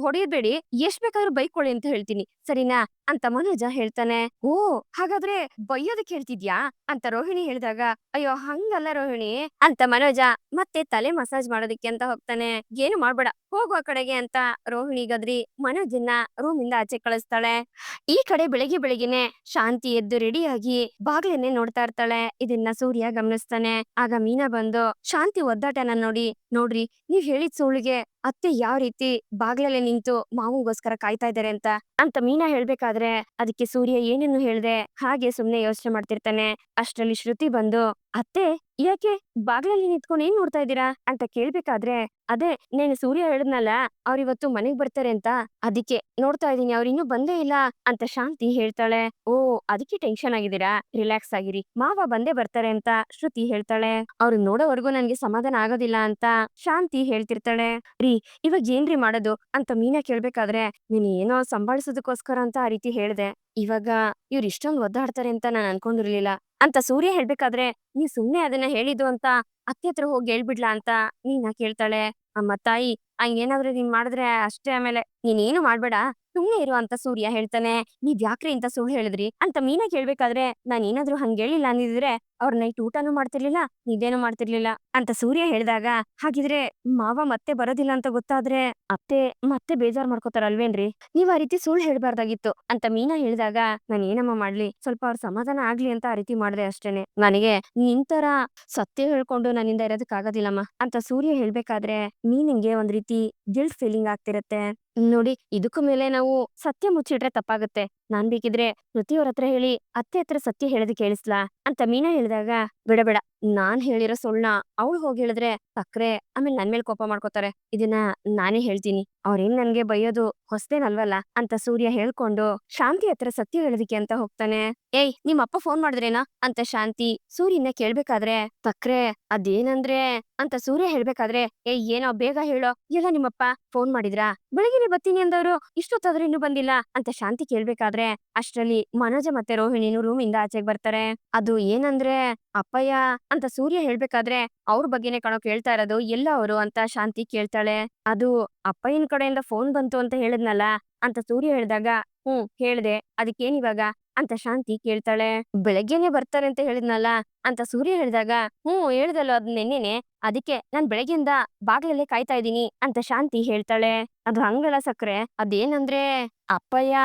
Speaker 1: ಹೊಡೆಯಬೇಡಿ, ಎಷ್ಟ್ ಬೇಕಾದ್ರೂ ಬೈಕೊಳ್ಳಿ ಅಂತ ಹೇಳ್ತೀನಿ ಸರಿನಾ ಅಂತ ಮನೋಜ ಹೇಳ್ತಾನೆ. ಓ ಹಾಗಾದ್ರೆ ಬೈಯೋದಕ್ಕೆ ಹೇಳ್ತಿದ್ಯಾ ಅಂತ ರೋಹಿಣಿ ಹೇಳಿದಾಗ ಅಯ್ಯೋ ಹಂಗಲ್ಲ ರೋಹಿಣಿ ಅಂತ ಮನೋಜ ಮತ್ತೆ ತಲೆ ಮಸಾಜ್ ಮಾಡೋದಕ್ಕೆ ಅಂತ ಹೋಗ್ತಾನೆ. ಏನು ಮಾಡ್ಬೇಡ ಹೋಗುವ ಕಡೆಗೆ ಅಂತ ರೋಹಿಣಿ ಗದ್ರಿ ಮನೋಜನ್ನ ರೂಮ್ ಇಂದ ಆಚೆ ಕಳಿಸ್ತಾಳೆ. ಈ ಕಡೆ ಬೆಳಿಗ್ಗೆ ಬೆಳಿಗ್ಗೆನೆ ಶಾಂತಿ ಎದ್ದು ರೆಡಿಯಾಗಿ ಬಾಗ್ಲನ್ನೇ ನೋಡ್ತಾ ಇರ್ತಾಳೆ. ಇದನ್ನ ಸೂರ್ಯ ಗಮನಿಸ್ತಾನೆ. ಆಗ ಮೀನಾ ಬಂದು ಶಾಂತಿ ಒದ್ದಾಟನ ನೋಡಿ, ನೋಡ್ರಿ ನೀವ್ ಹೇಳಿದ್ ಸುಳ್ಳಿಗೆ ಅತ್ತೆ ಯಾವ ರೀತಿ ಬಾಗ್ಲಲ್ಲೇ ನಿಂತು ಮಾವಂಗೋಸ್ಕರ ಕಾಯ್ತಾ ಇದಾರೆ ಅಂತ ಮೀನಾ ಹೇಳ್ಬೇಕಾದ್ರೆ ಅದಕ್ಕೆ ಸೂರ್ಯ ಏನನ್ನು ಹೇಳ್ದೆ ಹಾಗೆ ಸುಮ್ನೆ ಯೋಚನೆ ಮಾಡ್ತಿರ್ತಾನೆ. ಅಷ್ಟ್ರಲ್ಲಿ ಶ್ರುತಿ ಬಂದು ಅತ್ತೆ ಯಾಕೆ ಬಾಗ್ಲಲ್ಲಿ ನಿಂತ್ಕೊಂಡು ಏನ್ ನೋಡ್ತಾ ಇದ್ದೀರಾ ಅಂತ ಕೇಳ್ಬೇಕಾದ್ರೆ ಅದೇ నేను ಸೂರ್ಯ ಹೇಳಿದ್ನಲ್ಲ ಅವ್ರಿವತ್ತು ಮನೆಗ್ ಬರ್ತಾರೆ ಅಂತ, ಅದಕ್ಕೆ ನೋಡ್ತಾ ಇದೀನಿ, ಅವ್ರು ಇನ್ನೂ ಬಂದೇ ಇಲ್ಲ ಅಂತ ಶಾಂತಿ ಹೇಳ್ತಾಳೆ. ಓ ಅದಕ್ಕೆ ಟೆನ್ಷನ್ ಆಗಿದ್ದೀರಾ, ರಿಲ್ಯಾಕ್ಸ್ ಆಗಿರಿ, ಮಾವ ಬಂದೇ ಬರ್ತಾರೆ ಅಂತ ಶ್ರುತಿ ಹೇಳ್ತಾಳೆ. ಅವ್ರು ನೋಡೋವರೆಗೂ ನನ್ಗೆ ಸಮಾಧಾನ ಆಗೋದಿಲ್ಲ ಅಂತ ಶಾಂತಿ ಹೇಳ್ತಿರ್ತಾಳೆ. ರೀ ಇವಾಗ ಏನ್ರಿ ಮಾಡೋದು ಅಂತ ಮೀನಾ ಕೇಳ್ಬೇಕಾದ್ರೆ ನೀನ್ ಏನೋ ಸಂಭಾಳಿಸೋದಕ್ಕೋಸ್ಕರ ಅಂತ ಆ ರೀತಿ ಹೇಳ್ದೆ, ಇವಾಗ ಇವ್ರು ಇಷ್ಟೊಂದು ಒದ್ದಾಡ್ತಾರೆ ಅಂತ ನಾನ್ ಅನ್ಕೊಂಡಿರ್ಲಿಲ್ಲ ಅಂತ ಸೂರ್ಯ ಹೇಳ್ಬೇಕಾದ್ರೆ ನೀವ್ ಸುಮ್ನೆ ಅದನ್ನ ಹೇಳಿದ್ದು ಅಂತ ಅತ್ತೆ ಹತ್ರ ಹೋಗಿ ಹೇಳ್ಬಿಡ್ಲಾ ಅಂತ ಮೀನಾ ಕೇಳ್ತಾಳೆ. ಅಮ್ಮ ತಾಯಿ ಹಂಗೇನಾದ್ರೂ ನೀನ್ ಮಾಡಿದ್ರೆ ಅಷ್ಟೇ, ಆಮೇಲೆ ನೀನೇನು ಮಾಡ್ಬೇಡ ಸುಮ್ನೆ ಇರು ಅಂತ ಸೂರ್ಯ ಹೇಳ್ತಾನೆ. ನೀವ್ ಯಾಕ್ರಿ ಇಂತ ಸುಳ್ಳು ಹೇಳಿದ್ರಿ ಅಂತ ಮೀನಾ ಕೇಳ್ಬೇಕಾದ್ರೆ ನಾನ್ ಏನಾದ್ರೂ ಹಂಗ ಹೇಳಿಲ್ಲ ಅಂದಿದ್ರೆ ಅವ್ರ ನೈಟ್ ಊಟನೂ ಮಾಡ್ತಿರ್ಲಿಲ್ಲ ನಿದ್ದೇನು ಮಾಡ್ತಿರ್ಲಿಲ್ಲ ಅಂತ ಸೂರ್ಯ ಹೇಳಿದಾಗ ಹಾಗಿದ್ರೆ ಮಾವ ಮತ್ತೆ ಬರೋದಿಲ್ಲ ಅಂತ ಗೊತ್ತಾದ್ರೆ ಅತ್ತೆ ಮತ್ತೆ ಬೇಜಾರ್ ಮಾಡ್ಕೋತಾರಲ್ವೇನ್ರಿ, ನೀವ್ ಆ ರೀತಿ ಸುಳ್ಳು ಹೇಳ್ಬಾರ್ದಾಗಿತ್ತು ಅಂತ ಮೀನಾ ಹೇಳಿದಾಗ ನಾನ್ ಏನಮ್ಮ ಮಾಡ್ಲಿ, ಸ್ವಲ್ಪ ಅವ್ರ ಸಮಾಧಾನ ಆಗ್ಲಿ ಅಂತ ಆ ರೀತಿ ಮಾಡ್ದೆ ಅಷ್ಟೇನೆ, ನನಗೆ ನಿಂತರ ಸತ್ಯ ಹೇಳ್ಕೊಂಡು ನನ್ನಿಂದ ಇರೋದಕ್ ಆಗೋದಿಲ್ಲಮ್ಮ ಅಂತ ಸೂರ್ಯ ಹೇಳ್ಬೇಕಾದ್ರೆ ಮೀನಿಂಗೆ ಒಂದ್ ರೀತಿ ಗಿಲ್ಟ್ ಫೀಲಿಂಗ್ ಆಗ್ತಿರತ್ತೆ. ನೋಡಿ ಇದಕ್ಕೂ ಮೇಲೆ ನಾವು ಸತ್ಯ ಮುಚ್ಚಿಟ್ರೆ ತಪ್ಪಾಗುತ್ತೆ, ನಾನ್ ಬೇಕಿದ್ರೆ ಶ್ರುತಿಯವ್ರ ಹತ್ರ ಹೇಳಿ ಅತ್ತೆ ಹತ್ರ ಸತ್ಯ ಹೇಳೋದಕ್ಕೆ ಕೇಳಿಸ್ಲಾ ಅಂತ ಮೀನಾ ಹೇಳಿದಾಗ ಬೇಡ ನಾನ್ ಹೇಳಿರೋ ಸುಳ್ಳ ಅವಳು ಹೋಗಿ ಹೇಳಿದ್ರೆ ಸಕ್ರೆ ಆಮೇಲೆ ನನ್ ಮೇಲ್ ಕೋಪ ಮಾಡ್ಕೋತಾರೆ, ಇದನ್ನ ನಾನೇ ಹೇಳ್ತೀನಿ, ಅವ್ರೇನ್ ನನ್ಗೆ ಬೈಯೋದು ಹೊಸ್ತೇನಲ್ವಲ್ಲ ಅಂತ ಸೂರ್ಯ ಹೇಳ್ಕೊಂಡು ಶಾಂತಿ ಹತ್ರ ಸತ್ಯ ಹೇಳೋದಿಕ್ಕೆ ಅಂತ ಹೋಗ್ತಾನೆ. ಏಯ್ ನಿಮ್ ಅಪ್ಪ ಫೋನ್ ಮಾಡಿದ್ರೇನಾ ಅಂತ ಶಾಂತಿ ಸೂರ್ಯನ ಕೇಳ್ಬೇಕಾದ್ರೆ ಸಕ್ರೆ ಅದೇನಂದ್ರೆ ಅಂತ ಸೂರ್ಯ ಹೇಳ್ಬೇಕಾದ್ರೆ ಏಯ್ ಏನೋ ಬೇಗ ಹೇಳೋ, ಎಲ್ಲ ನಿಮ್ಮಪ್ಪ ಫೋನ್ ಮಾಡಿದ್ರಾ, ಬೆಳಗಿನ ಬರ್ತೀನಿ ಅಂದವ್ರು ಇಷ್ಟೊತ್ತಾದ್ರೂ ಇನ್ನೂ ಬಂದಿಲ್ಲ ಅಂತ ಶಾಂತಿ ಕೇಳ್ಬೇಕಾದ್ರೆ ಅಷ್ಟ್ರಲ್ಲಿ ಮನೋಜ ಮತ್ತೆ ರೋಹಿಣಿನು ರೂಮ್ ಇಂದ ಆಚೆಗ್ ಬರ್ತಾರೆ. ಅದು ಏನಂದ್ರೆ ಅಪ್ಪಯ್ಯ ಅಂತ ಸೂರ್ಯ ಹೇಳ್ಬೇಕಾದ್ರೆ ಅವ್ರ ಬಗ್ಗೆನೇ ಕಣೋ ಕೇಳ್ತಾ ಇರೋದು, ಎಲ್ಲ ಅವರು ಅಂತ ಶಾಂತಿ ಕೇಳ್ತಾಳೆ. ಅದು ಅಪ್ಪಯ್ಯನ ಕಡೆಯಿಂದ ಫೋನ್ ಬಂತು ಅಂತ ಹೇಳಿದ್ನಲ್ಲ ಅಂತ ಸೂರ್ಯ ಹೇಳಿದಾಗ ಹೇಳ್ದೆ, ಅದಕ್ಕೇನಿವಾಗ ಅಂತ ಶಾಂತಿ ಕೇಳ್ತಾಳೆ. ಬೆಳಗ್ಗೆನೆ ಬರ್ತಾರೆ ಅಂತ ಹೇಳಿದ್ನಲ್ಲ ಅಂತ ಸೂರ್ಯ ಹೇಳಿದಾಗ, ಹೇಳ್ದಲ್ಲ ಅದ್ ನೆನ್ನೆನೆ, ಅದಕ್ಕೆ ನಾನ್ ಬೆಳಗ್ಗೆಯಿಂದ ಬಾಗ್ಲಲ್ಲೇ ಕಾಯ್ತಾ ಇದೀನಿ ಅಂತ ಶಾಂತಿ ಹೇಳ್ತಾಳೆ. ಅದು ಹಂಗಲ್ಲ ಸಕ್ರೆ, ಅದೇನಂದ್ರೆ ಅಪ್ಪಯ್ಯ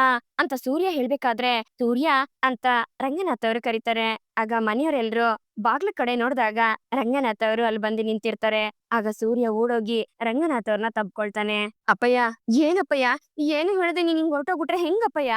Speaker 1: ಅಂತ ಸೂರ್ಯ ಹೇಳ್ಬೇಕಾದ್ರೆ ಸೂರ್ಯ ಅಂತ ರಂಗನಾಥ್ ಅವರು ಕರೀತಾರೆ. ಆಗ ಮನೆಯವರೆಲ್ರು ಬಾಗ್ಲ ಕಡೆ ನೋಡ್ದಾಗ ರಂಗನಾಥ್ ಅವರು ಅಲ್ಲಿ ಬಂದು ನಿಂತಿರ್ತಾರೆ. ಆಗ ಸೂರ್ಯ ಓಡೋಗಿ ರಂಗನಾಥ್ ಅವ್ರನ್ನ ತಬ್ಕೊಳ್ತಾನೆ. ಅಪ್ಪಯ್ಯ, ಏನಪ್ಪಯ್ಯ, ಏನು ಹೇಳ್ದೆ ನೀನ್ ಹಿಂಗ್ ಹೊರಟೋಗ್ಬಿಟ್ರೆ ಹೆಂಗಪ್ಪಯ್ಯ?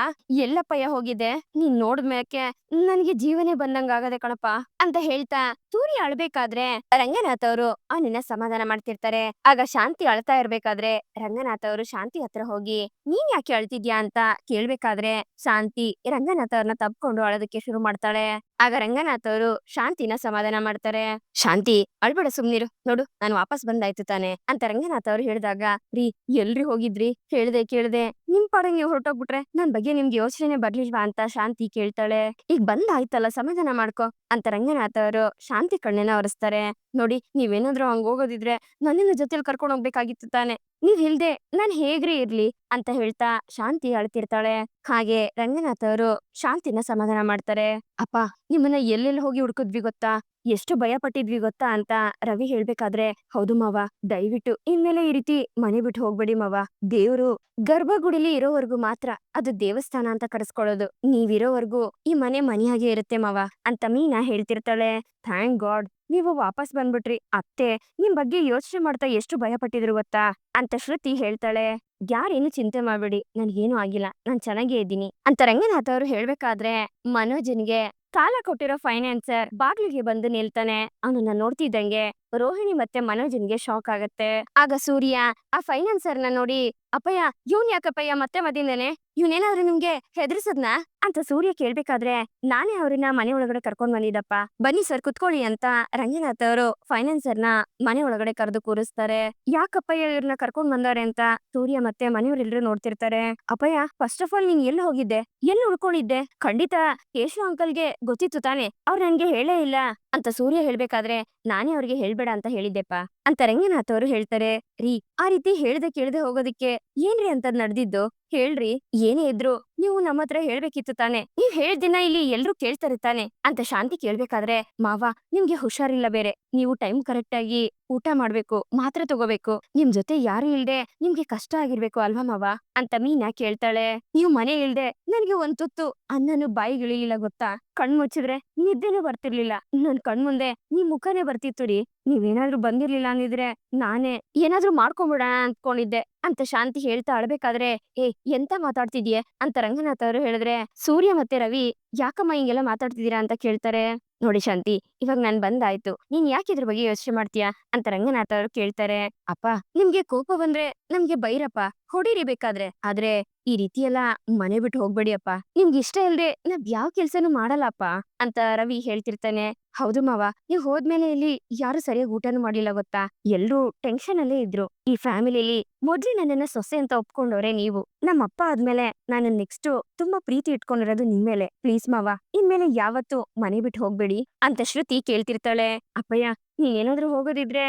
Speaker 1: ಎಲ್ಲಪ್ಪಯ್ಯ ಹೋಗಿದ್ದೆ? ನೀನ್ ನೋಡ್ಮೇಕೆ ನನ್ಗೆ ಜೀವನೇ ಬಂದಂಗ ಆಗದೆ ಕಣಪ್ಪ ಅಂತ ಹೇಳ್ತಾ ಸೂರ್ಯ ಅಳ್ಬೇಕಾದ್ರೆ ರಂಗನಾಥ್ ಅವರು ಅವನನ್ನ ಸಮಾಧಾನ ಮಾಡ್ತಿರ್ತಾರೆ. ಆಗ ಶಾಂತಿ ಅಳ್ತಾ ಇರ್ಬೇಕಾದ್ರೆ ರಂಗನಾಥ್ ಅವರು ಶಾಂತಿ ಹತ್ರ ಹೋಗಿ ನೀನ್ ಯಾಕೆ ಅಳ್ತಿದ್ಯಾ ಅಂತ ಕೇಳ್ಬೇಕಾದ್ರೆ ಶಾಂತಿ ರಂಗನಾಥ್ ಅವ್ರನ್ನ ತಬ್ಕೊಂಡು ಅಳೋದಕ್ಕೆ ಶುರು ಮಾಡ್ತಾಳೆ. ಆಗ ರಂಗನಾಥ್ ಅವರು ಶಾಂತಿನ ಸಮಾಧಾನ ಮಾಡ್ತಾರೆ. ಶಾಂತಿ, ಅಳ್ಬೇಡ, ಸುಮ್ನಿರು, ನೋಡು ನಾನು ವಾಪಸ್ ಬಂದಾಯ್ತು ತಾನೆ ಅಂತ ರಂಗನಾಥ್ ಅವ್ರು ಹೇಳಿದಾಗ, ರೀ ಎಲ್ರಿ ಹೋಗಿದ್ರಿ? ಹೇಳ್ದೆ ಕೇಳ್ದೆ ನಿಮ್ ಪಾಡಿಗೆ ನೀವು ಹೊರಟೋಗ್ಬಿಟ್ರೆ ನನ್ ಬಗ್ಗೆ ನಿಮ್ಗೆ ಯೋಚನೆ ಬರ್ಲಿಲ್ವಾ ಅಂತ ಶಾಂತಿ ಕೇಳ್ತಾಳೆ. ಈಗ ಬಂದಾಯ್ತಲ್ಲ, ಸಮಾಧಾನ ಮಾಡ್ಕೊ ಅಂತ ರಂಗನಾಥ್ ಅವರು ಶಾಂತಿ ಕಣ್ಣನ್ನ ಒರೆಸ್ತಾರೆ. ನೋಡಿ, ನೀವೇನಾದ್ರೂ ಹಂಗ್ ಹೋಗೋದಿದ್ರೆ ನನ್ನನ್ನ ಜೊತೆಲಿ ಕರ್ಕೊಂಡು ಹೋಗ್ಬೇಕಾಗಿತ್ತು ತಾನೆ, ನೀವ್ ಇಲ್ದೆ ನಾನ್ ಹೇಗ್ರಿ ಇರ್ಲಿ ಅಂತ ಹೇಳ್ತಾ ಶಾಂತಿ ಅಳ್ತಿರ್ತಾಳೆ. ಹಾಗೆ ರಂಗನಾಥ್ ಅವರು ಶಾಂತಿನ ಸಮಾಧಾನ ಮಾಡ್ತಾರೆ. ಅಪ್ಪ, ನಿಮ್ಮನ್ನ ಎಲ್ಲೆಲ್ಲಿ ಹೋಗಿ ಹುಡ್ಕುದ್ವಿ ಗೊತ್ತಾ, ಎಷ್ಟು ಭಯ ಪಟ್ಟಿದ್ವಿ ಗೊತ್ತಾ ಅಂತ ರವಿ ಹೇಳ್ಬೇಕಾದ್ರೆ, ಹೌದು ಮಾವ, ದಯವಿಟ್ಟು ಇನ್ಮೇಲೆ ಈ ರೀತಿ ಮನೆ ಬಿಟ್ಟು ಹೋಗ್ಬೇಡಿ ಮಾವ. ದೇವ್ರು ಗರ್ಭಗುಡಿಲಿ ಇರೋವರ್ಗು ಮಾತ್ರ ಅದು ದೇವಸ್ಥಾನ ಅಂತ ಕರೆಸ್ಕೊಳ್ಳೋದು. ನೀವಿರೋವರ್ಗು ಈ ಮನೆ ಮನೆಯಾಗೆ ಇರುತ್ತೆ ಮಾವ ಅಂತ ಮೀನಾ ಹೇಳ್ತಿರ್ತಾಳೆ. ಥ್ಯಾಂಕ್ ಗಾಡ್ ನೀವು ವಾಪಸ್ ಬಂದ್ಬಿಟ್ರಿ. ಅತ್ತೆ ನಿಮ್ ಬಗ್ಗೆ ಯೋಚನೆ ಮಾಡ್ತಾ ಎಷ್ಟು ಭಯ ಪಟ್ಟಿದ್ರು ಗೊತ್ತಾ ಅಂತ ಶ್ರುತಿ ಹೇಳ್ತಾಳೆ. ಯಾರೇನು ಚಿಂತೆ ಮಾಡ್ಬೇಡಿ, ನನ್ಗೇನು ಆಗಿಲ್ಲ, ನಾನ್ ಚೆನ್ನಾಗೇ ಇದ್ದೀನಿ ಅಂತ ರಂಗನಾಥ್ ಅವರು ಹೇಳ್ಬೇಕಾದ್ರೆ ಮನೋಜನ್ಗೆ ಸಾಲ ಕೊಟ್ಟಿರೋ ಫೈನಾನ್ಸರ್ ಬಾಗ್ಲಿಗೆ ಬಂದು ನಿಲ್ತಾನೆ. ಅವನನ್ನ ನೋಡ್ತಿದ್ದಂಗೆ ರೋಹಿಣಿ ಮತ್ತೆ ಮನೋಜನ್ಗೆ ಶಾಕ್ ಆಗತ್ತೆ. ಆಗ ಸೂರ್ಯ ಆ ಫೈನಾನ್ಸರ್ನ ನೋಡಿ, ಅಪ್ಪಯ್ಯ, ಇವ್ನ್ ಯಾಕಪ್ಪಯ್ಯ ಮತ್ತೆ ಮದಿಂದೇನೆ, ಇವ್ನೇನಾದ್ರೂ ನಿಮ್ಗೆ ಹೆದರ್ಸದ್ನಾ ಅಂತ ಸೂರ್ಯ ಕೇಳ್ಬೇಕಾದ್ರೆ, ನಾನೇ ಅವ್ರನ್ನ ಮನೆ ಒಳಗಡೆ ಕರ್ಕೊಂಡ್ ಬಂದಿದ್ದಪ್ಪ, ಬನ್ನಿ ಸರ್ ಕುತ್ಕೊಳ್ಳಿ ಅಂತ ರಂಗನಾಥ್ ಅವರು ಫೈನಾನ್ಸರ್ನ ಮನೆ ಒಳಗಡೆ ಕರೆದು ಕೂರಿಸ್ತಾರೆ. ಯಾಕಪ್ಪಯ್ಯ ಇವ್ರನ್ನ ಕರ್ಕೊಂಡ್ ಬಂದಾರೆ ಅಂತ ಸೂರ್ಯ ಮತ್ತೆ ಮನೆಯವರೆಲ್ಲರೂ ನೋಡ್ತಿರ್ತಾರೆ. ಅಪ್ಪಯ್ಯ, ಫಸ್ಟ್ ಆಫ್ ಆಲ್ ನೀನ್ ಎಲ್ಲಿ ಹೋಗಿದ್ದೆ, ಎಲ್ಲಿ ಉಳ್ಕೊಂಡಿದ್ದೆ? ಖಂಡಿತ ಕೇಶವ ಅಂಕಲ್ಗೆ ಗೊತ್ತಿತ್ತು ತಾನೆ, ಅವ್ರು ನನ್ಗೆ ಹೇಳೇ ಇಲ್ಲ ಅಂತ ಸೂರ್ಯ ಹೇಳ್ಬೇಕಾದ್ರೆ, ನಾನೇ ಅವ್ರಿಗೆ ಹೇಳ್ಬೇಡ ಅಂತ ಹೇಳಿದ್ದೆಪ್ಪ ಅಂತ ರಂಗನಾಥ್ ಅವರು ಹೇಳ್ತಾರೆ. ರೀ, ಆ ರೀತಿ ಹೇಳ್ದೆ ಕೇಳ್ದೆ ಹೋಗೋದಿಕ್ಕೆ ಏನ್ರಿ ಅಂತದ್ ನಡ್ದಿದ್ದು, ಹೇಳ್ರಿ. ಏನೇ ಇದ್ರು ನೀವು ನಮ್ಮ ಹತ್ರ ಹೇಳ್ಬೇಕಿತ್ತು ತಾನೆ, ನೀವ್ ಹೇಳ್ದಿನ ಇಲ್ಲಿ ಎಲ್ರೂ ಕೇಳ್ತಾರೆ ತಾನೆ ಅಂತ ಶಾಂತಿ ಕೇಳ್ಬೇಕಾದ್ರೆ, ಮಾವ ನಿಮ್ಗೆ ಹುಷಾರಿಲ್ಲ ಬೇರೆ, ನೀವು ಟೈಮ್ ಕರೆಕ್ಟ್ ಆಗಿ ಊಟ ಮಾಡ್ಬೇಕು, ಮಾತ್ರೆ ತಗೋಬೇಕು, ನಿಮ್ ಜೊತೆ ಯಾರು ಇಲ್ದೆ ನಿಮ್ಗೆ ಕಷ್ಟ ಆಗಿರ್ಬೇಕು ಅಲ್ವಾ ಮಾವ ಅಂತ ಮೀನಾ ಕೇಳ್ತಾಳೆ. ನೀವು ಮನೆ ಇಲ್ದೆ ನನ್ಗೆ ಒಂದ್ ತುತ್ತು ಅನ್ನನು ಬಾಯಿಗಿಳಿಲಿಲ್ಲ ಗೊತ್ತಾ, ಕಣ್ ಮುಚ್ಚಿದ್ರೆ ನಿದ್ದೆನೂ ಬರ್ತಿರ್ಲಿಲ್ಲ, ನನ್ ಕಣ್ಮುಂದೆ ನಿಮ್ ಮುಖನೇ ಬರ್ತಿತ್ತು ರೀ. ನೀವೇನಾದ್ರೂ ಬಂದಿರ್ಲಿಲ್ಲ ಅಂದಿದ್ರೆ ನಾನೇ ಏನಾದ್ರೂ ಮಾಡ್ಕೊಂಬಿಡೋಣ ಅಂದ್ಕೊಂಡಿದ್ದೆ ಅಂತ ಶಾಂತಿ ಹೇಳ್ತಾ ಅಳ್ಬೇಕಾದ್ರೆ, ಏ ಎಂತ ಮಾತಾಡ್ತಿದ್ಯೆ ಅಂತ ರಂಗನಾಥ್ ಅವರು ಹೇಳಿದ್ರೆ, ಸೂರ್ಯ ಮತ್ತೆ ರವಿ ಯಾಕಮ್ಮ ಹಿಂಗೆಲ್ಲ ಮಾತಾಡ್ತಿದೀರಾ ಅಂತ ಕೇಳ್ತಾರೆ. ನೋಡಿ ಶಾಂತಿ, ಇವಾಗ ನಾನ್ ಬಂದಾಯ್ತು, ನೀನ್ ಯಾಕೆ ಇದ್ರ ಬಗ್ಗೆ ಯೋಚನೆ ಮಾಡ್ತೀಯಾ ಅಂತ ರಂಗನಾಥ್ ಅವರು ಕೇಳ್ತಾರೆ. ಅಪ್ಪ, ನಿಮ್ಗೆ ಕೋಪ ಬಂದ್ರೆ ನಮ್ಗೆ ಬೈರಪ್ಪ, ಹೊಡೀರಿ ಬೇಕಾದ್ರೆ, ಆದ್ರೆ ಈ ರೀತಿ ಎಲ್ಲ ಮನೆ ಬಿಟ್ಟು ಹೋಗ್ಬೇಡಿ ಅಪ್ಪ, ನಿಮ್ಗೆ ಇಷ್ಟ ಇಲ್ದೆ ನಾವ್ ಯಾವ ಕೆಲ್ಸನೂ ಮಾಡಲ್ಲಪ್ಪ ಅಂತ ರವಿ ಹೇಳ್ತಿರ್ತಾನೆ. ಹೌದು ಮಾವ, ನೀವ್ ಹೋದ್ಮೇಲೆ ಇಲ್ಲಿ ಯಾರು ಸರಿಯಾಗಿ ಊಟನೂ ಮಾಡಿಲ್ಲ ಗೊತ್ತಾ, ಎಲ್ರೂ ಟೆನ್ಷನ್ ಅಲ್ಲೇ ಇದ್ರು. ಈ ಫ್ಯಾಮಿಲಿಲಿ ಮೊದ್ಲು ನನ್ನನ್ನ ಸೊಸೆ ಅಂತ ಒಪ್ಕೊಂಡವ್ರೆ ನೀವು, ನಮ್ಮಪ್ಪ ಆದ್ಮೇಲೆ ನಾನು ನೆಕ್ಸ್ಟ್ ತುಂಬಾ ಪ್ರೀತಿ ಇಟ್ಕೊಂಡಿರೋದು ನಿಮ್ ಮೇಲೆ. ಪ್ಲೀಸ್ ಮಾವ, ಇನ್ಮೇಲೆ ಯಾವತ್ತೂ ಮನೆ ಬಿಟ್ಟು ಹೋಗ್ಬೇಡಿ ಅಂತ ಶ್ರುತಿ ಕೇಳ್ತಿರ್ತಾಳೆ. ಅಪ್ಪಯ್ಯ, ನೀನ್ ಏನಾದ್ರೂ ಹೋಗೋದಿದ್ರೆ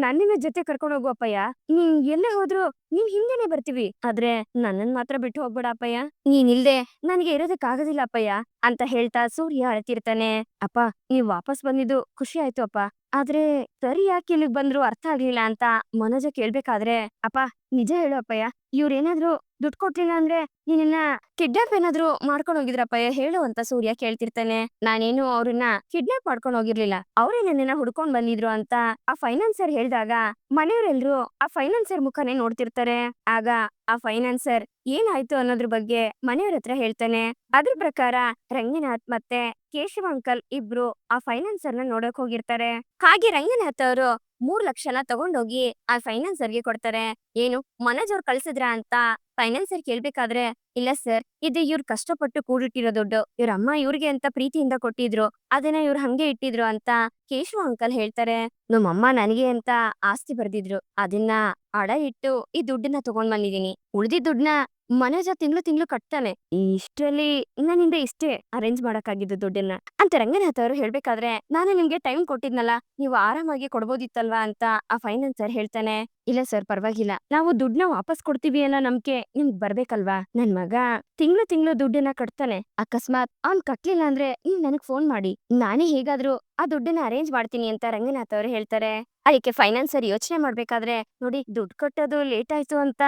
Speaker 1: ನನ್ನನ್ನ ಜೊತೆ ಕರ್ಕೊಂಡು ಹೋಗು ಅಪ್ಪಯ್ಯ, ನೀನ್ ಎಲ್ಲೇ ಹೋದ್ರು ನೀನ್ ಹಿಂದೆನೆ ಬರ್ತೀವಿ, ಆದ್ರೆ ನನ್ನನ್ ಮಾತ್ರ ಬಿಟ್ಟು ಹೋಗ್ಬೇಡ ಅಪ್ಪಯ್ಯ, ನೀನ್ ಇಲ್ದೆ ನನ್ಗೆ ಇರೋದಕ್ ಆಗೋದಿಲ್ಲ ಅಪ್ಪಯ್ಯ ಅಂತ ಹೇಳ್ತಾ ಸೂರ್ಯ ಅಳ್ತಿರ್ತಾನೆ. ಅಪ್ಪ, ನೀವ್ ವಾಪಸ್ ಬಂದಿದ್ದು ಖುಷಿ ಆಯ್ತು ಅಪ್ಪ, ಆದ್ರೆ ಸರಿ ಯಾಕೆ ಇಲ್ಲಿಗ್ ಬಂದ್ರು ಅರ್ಥ ಆಗ್ಲಿಲ್ಲ ಅಂತ ಮನೋಜ ಕೇಳ್ಬೇಕಾದ್ರೆ, ಅಪ್ಪ ನಿಜ ಹೇಳು ಅಪ್ಪಯ್ಯ, ಇವ್ರೇನಾದ್ರೂ ದುಡ್ಡು ಕೊಟ್ಲಿಲ್ಲ ಅಂದ್ರೆ ನೀನನ್ನ ಕಿಡ್ನಾಪ್ ಏನಾದ್ರು ಮಾಡ್ಕೊಂಡು ಹೋಗಿದ್ರಪ್ಪಯ್ಯ ಹೇಳು ಅಂತ ಸೂರ್ಯ ಕೇಳ್ತಿರ್ತಾನೆ. ನಾನೇನು ಅವ್ರನ್ನ ಕಿಡ್ನಾಪ್ ಮಾಡ್ಕೊಂಡು ಹೋಗಿರ್ಲಿಲ್ಲ, ಅವರೇ ನನ್ನನ್ನ ಹುಡ್ಕೊಂಡ್ ಬಂದಿದ್ರು ಅಂತ ಆ ಫೈನಾನ್ಸರ್ ಹೇಳ್ದಾಗ ಮನೆಯವರೆಲ್ರು ಆ ಫೈನಾನ್ಸರ್ ಮುಖನೇ ನೋಡ್ತಿರ್ತಾರೆ. ಆಗ ಆ ಫೈನಾನ್ಸರ್ ಏನಾಯ್ತು ಅನ್ನೋದ್ರ ಬಗ್ಗೆ ಮನೆಯವ್ರ ಹತ್ರ ಹೇಳ್ತಾನೆ. ಅದ್ರ ಪ್ರಕಾರ ರಂಗನಾಥ್ ಮತ್ತೆ ಕೇಶವ ಅಂಕಲ್ ಇಬ್ರು ಆ ಫೈನಾನ್ಸರ್ನ ನೋಡಕ್ ಹೋಗಿರ್ತಾರೆ. ಹಾಗೆ ರಂಗನಾಥ್ ಅವರು 3 ಲಕ್ಷನ ತಗೊಂಡೋಗಿ ಆ ಫೈನಾನ್ಸರ್ಗೆ ಕೊಡ್ತಾರೆ. ಏನು, ಮನೋಜ್ ಅವ್ರು ಕಳ್ಸಿದ್ರ ಅಂತ ಫೈನಾನ್ಸರ್ ಕೇಳ್ಬೇಕಾದ್ರೆ, ಇಲ್ಲ ಸರ್, ಇದು ಇವ್ರು ಕಷ್ಟಪಟ್ಟು ಕೂಡಿಟ್ಟಿರೋ ದುಡ್ಡು, ಇವ್ರ ಅಮ್ಮ ಇವ್ರಿಗೆ ಅಂತ ಪ್ರೀತಿಯಿಂದ ಕೊಟ್ಟಿದ್ರು, ಅದನ್ನ ಇವ್ರು ಹಂಗೆ ಇಟ್ಟಿದ್ರು ಅಂತ ಕೇಶವ ಅಂಕಲ್ ಹೇಳ್ತಾರೆ. ನಮ್ಮಮ್ಮ ನನಗೆ ಅಂತ ಆಸ್ತಿ ಬರ್ದಿದ್ರು, ಅದನ್ನ ಅಡ ಇಟ್ಟು ಈ ದುಡ್ಡನ್ನ ತಗೊಂಡ್ ಬಂದಿದೀನಿ, ಉಳ್ದಿದ್ ದುಡ್ಡನ್ನ ಮನೋಜ ತಿಂಗ್ಳು ಕಟ್ತಾನೆ, ಇಷ್ಟರಲ್ಲಿ ನನ್ನಿಂದ ಇಷ್ಟೇ ಅರೇಂಜ್ ಮಾಡಕ್ಕಾಗಿದ್ದು ದುಡ್ಡನ್ನ ಅಂತ ರಂಗನಾಥ್ ಅವರು ಹೇಳ್ಬೇಕಾದ್ರೆ, ನಾನು ನಿಮ್ಗೆ ಟೈಮ್ ಕೊಟ್ಟಿದ್ನಲ್ಲ, ನೀವು ಆರಾಮಾಗಿ ಕೊಡ್ಬೋದಿತ್ತಲ್ವಾ ಅಂತ ಆ ಫೈನಾನ್ಸರ್ ಹೇಳ್ತಾನೆ. ಇಲ್ಲ ಸರ್ ಪರವಾಗಿಲ್ಲ. ನಾವು ದುಡ್ಡನ್ನ ವಾಪಸ್ ಕೊಡ್ತೀವಿ ಅನ್ನೋ ನಂಬಿಕೆ ನಿಮ್ಗ್ ಬರ್ಬೇಕಲ್ವಾ? ನನ್ ಮಗ ತಿಂಗ್ಳು ದುಡ್ಡನ್ನ ಕಟ್ತಾನೆ. ಅಕಸ್ಮಾತ್ ಅವ್ನ್ ಕಟ್ಲಿಲ್ಲ ಅಂದ್ರೆ ನೀವ್ ನನಗ್ ಫೋನ್ ಮಾಡಿ. ನಾನೇ ಹೇಗಾದ್ರೂ ಆ ದುಡ್ಡನ್ನ ಅರೇಂಜ್ ಮಾಡ್ತೀನಿ ಅಂತ ರಂಗನಾಥ್ ಅವ್ರು ಹೇಳ್ತಾರೆ. ಅದಕ್ಕೆ ಫೈನಾನ್ಸರ್ ಯೋಚನೆ ಮಾಡ್ಬೇಕಾದ್ರೆ, ನೋಡಿ ದುಡ್ಡು ಕಟ್ಟೋದು ಲೇಟ್ ಆಯ್ತು ಅಂತ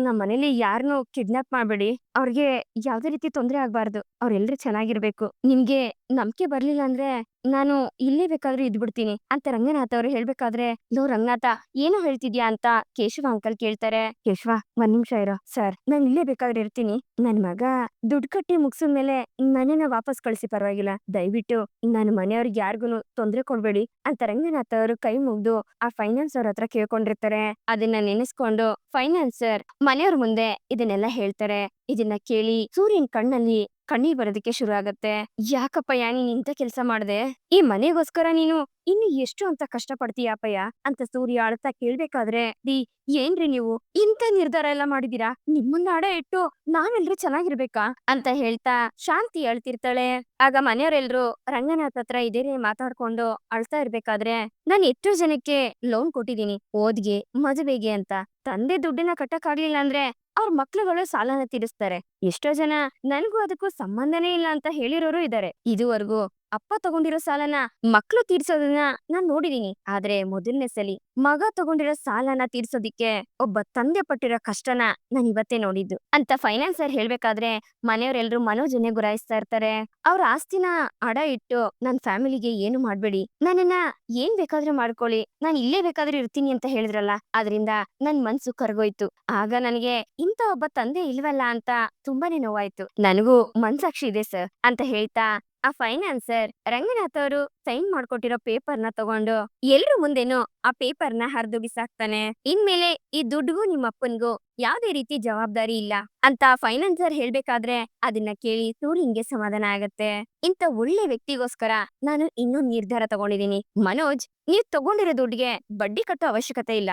Speaker 1: ನಮ್ ಮನೇಲಿ ಯಾರನ್ನೂ ಕಿಡ್ನಾಪ್ ಮಾಡ್ಬೇಡಿ. ಅವ್ರಿಗೆ ಯಾವ್ದೇ ರೀತಿ ತೊಂದ್ರೆ ಆಗ್ಬಾರ್ದು. ಅವ್ರೆಲ್ರೂ ಚೆನ್ನಾಗಿರ್ಬೇಕು. ನಿಮ್ಗೆ ನಂಬಿಕೆ ಬರ್ಲಿಲ್ಲ ಅಂದ್ರೆ ನಾನು ಇಲ್ಲೇ ಬೇಕಾದ್ರೂ ಇದ್ಬಿಡ್ತೀನಿ ಅಂತ ರಂಗನಾಥ್ ಅವ್ರು ಹೇಳ್ಬೇಕಾದ್ರೆ, ಲೋ ರಂಗನಾಥ ಏನೋ ಹೇಳ್ತಿದ್ಯಾ ಅಂತ ಕೇಶವ ಅಂಕಲ್ ಕೇಳ್ತಾರೆ. ಕೇಶವ ಒಂದ್ ನಿಮಿಷ ಇರೋ. ಸರ್ ನಾನ್ ಇಲ್ಲೇ ಬೇಕಾದ್ರೆ ಇರ್ತೀನಿ. ನನ್ ಮಗ ದುಡ್ಡು ಕಟ್ಟಿ ಮುಗ್ಸಿದ್ಮೇಲೆ ಮನೆನ ವಾಪಸ್ ಕಳ್ಸಿ ಪರವಾಗಿಲ್ಲ. ದಯವಿಟ್ಟು ನನ್ ಮನೆಯವ್ರಿಗೆ ಯಾರಿಗೂನು ತೊಂದ್ರೆ ಕೊಡ್ಬೇಡಿ ಅಂತ ರಂಗನಾಥ್ ಅವರು ಕೈ ಮುಗ್ದು ಆ ಫೈನಾನ್ಸ್ ಅವ್ರ ಹತ್ರ ಕೇಳ್ಕೊಂಡಿರ್ತಾರೆ. ಅದನ್ನ ನೆನೆಸ್ಕೊಂಡು ಫೈನಾನ್ಸರ್ ಮನೆಯವ್ರ ಮುಂದೆ ಇದನ್ನೆಲ್ಲ ಹೇಳ್ತಾರೆ. ಇದನ್ನ ಕೇಳಿ ಸೂರ್ಯನ್ ಕಣ್ಣಲ್ಲಿ ಕಣ್ಣೀರ್ ಬರೋದಕ್ಕೆ ಶುರು ಆಗತ್ತೆ. ಯಾಕಪ್ಪಯ್ಯ ನೀನ್ ಇಂಥ ಕೆಲ್ಸ ಮಾಡ್ದೆ? ಈ ಮನೆಗೋಸ್ಕರ ನೀನು ಇನ್ನು ಎಷ್ಟು ಅಂತ ಕಷ್ಟ ಪಡ್ತೀಯಪ್ಪಯ್ಯ ಅಂತ ಸೂರ್ಯ ಅಳ್ತಾ ಕೇಳ್ಬೇಕಾದ್ರೆ, ಏನ್ರಿ ನೀವು ಇಂಥ ನಿರ್ಧಾರ ಎಲ್ಲ ಮಾಡಿದೀರಾ? ನಿಮ್ಮನ್ನ ಅಡ ಇಟ್ಟು ನಾವೆಲ್ರೂ ಚೆನ್ನಾಗಿರ್ಬೇಕಾ ಅಂತ ಹೇಳ್ತಾ ಶಾಂತಿ ಅಳ್ತಿರ್ತಾಳೆ. ಆಗ ಮನೆಯವರೆಲ್ರು ರಂಗನಾಥ್ ಹತ್ರ ಇದೇನೆ ಮಾತಾಡ್ಕೊಂಡು ಅಳ್ತಾ ಇರ್ಬೇಕಾದ್ರೆ, ನಾನ್ ಎಷ್ಟೋ ಜನಕ್ಕೆ ಲೋನ್ ಕೊಟ್ಟಿದೀನಿ ಓದ್ಗೆ ಮದುವೆಗೆ ಅಂತ. ತಂದೆ ದುಡ್ಡನ್ನ ಕಟ್ಟಕ್ಕಾಗ್ಲಿಲ್ಲ ಅಂದ್ರೆ ಅವ್ರ ಮಕ್ಳುಗಳು ಸಾಲನ ತೀರಿಸ್ತಾರೆ. ಎಷ್ಟೋ ಜನ ನನ್ಗೂ ಅದಕ್ಕೂ ಸಂಬಂಧನೇ ಇಲ್ಲ ಅಂತ ಹೇಳಿರೋರು ಇದಾರೆ. ಇದುವರೆಗೂ ಅಪ್ಪ ತಗೊಂಡಿರೋ ಸಾಲನ ಮಕ್ಳು ತೀರ್ಸೋದನ್ನ ನಾನ್ ನೋಡಿದೀನಿ. ಆದ್ರೆ ಮೊದಲನೇ ಸಲಿ ಮಗ ತಗೊಂಡಿರೋ ಸಾಲನ ತೀರ್ಸೋದಿಕ್ಕೆ ಒಬ್ಬ ತಂದೆ ಪಟ್ಟಿರೋ ಕಷ್ಟನ ನಾನ್ ಇವತ್ತೇ ನೋಡಿದ್ದು ಅಂತ ಫೈನಾನ್ಸರ್ ಹೇಳ್ಬೇಕಾದ್ರೆ, ಮನೆಯವರೆಲ್ರು ಮನೋಜನ್ನೇ ಗುರಾಯಿಸ್ತಾ ಇರ್ತಾರೆ. ಅವ್ರ ಆಸ್ತಿನ ಅಡ ಇಟ್ಟು ನನ್ ಫ್ಯಾಮಿಲಿಗೆ ಏನು ಮಾಡ್ಬೇಡಿ, ನನ್ನನ್ನ ಏನ್ ಬೇಕಾದ್ರೂ ಮಾಡ್ಕೊಳ್ಳಿ, ನಾನ್ ಇಲ್ಲೇ ಬೇಕಾದ್ರೂ ಇರ್ತೀನಿ ಅಂತ ಹೇಳಿದ್ರಲ್ಲ, ಅದರಿಂದ ನನ್ ಮನ್ಸು ಕರ್ಗೋಯ್ತು. ಆಗ ನನಗೆ ಇಂತ ಒಬ್ಬ ತಂದೆ ಇಲ್ವಲ್ಲ ಅಂತ ತುಂಬಾನೇ ನೋವಾಯ್ತು. ನನಗೂ ಮನ್ಸಾಕ್ಷಿ ಇದೆ ಸರ್ ಅಂತ ಹೇಳ್ತಾ ಆ ಫೈನಾನ್ಸರ್ ರಂಗನಾಥ್ ಅವರು ಸೈನ್ ಮಾಡ್ಕೊಟ್ಟಿರೋ ಪೇಪರ್ನ ತಗೊಂಡು ಎಲ್ರ ಮುಂದೆನೂ ಆ ಪೇಪರ್ನ ಹರಿದು ಬಿಸಾಕ್ತಾನೆ. ಇನ್ಮೇಲೆ ಈ ದುಡ್ಡುಗೂ ನಿಮ್ಮ ಅಪ್ಪನ್ಗೂ ಯಾವ್ದೇ ರೀತಿ ಜವಾಬ್ದಾರಿ ಇಲ್ಲ ಅಂತ ಫೈನಾನ್ಸರ್ ಹೇಳ್ಬೇಕಾದ್ರೆ ಅದನ್ನ ಕೇಳಿ ಸೂರ್ಯನ್ಗೆ ಸಮಾಧಾನ ಆಗತ್ತೆ. ಇಂತ ಒಳ್ಳೆ ವ್ಯಕ್ತಿಗೋಸ್ಕರ ನಾನು ಇನ್ನೊಂದ್ ನಿರ್ಧಾರ ತಗೊಂಡಿದೀನಿ. ಮನೋಜ್, ನೀವ್ ತಗೊಂಡಿರೋ ದುಡ್ಡಿಗೆ ಬಡ್ಡಿ ಕಟ್ಟೋ ಅವಶ್ಯಕತೆ ಇಲ್ಲ.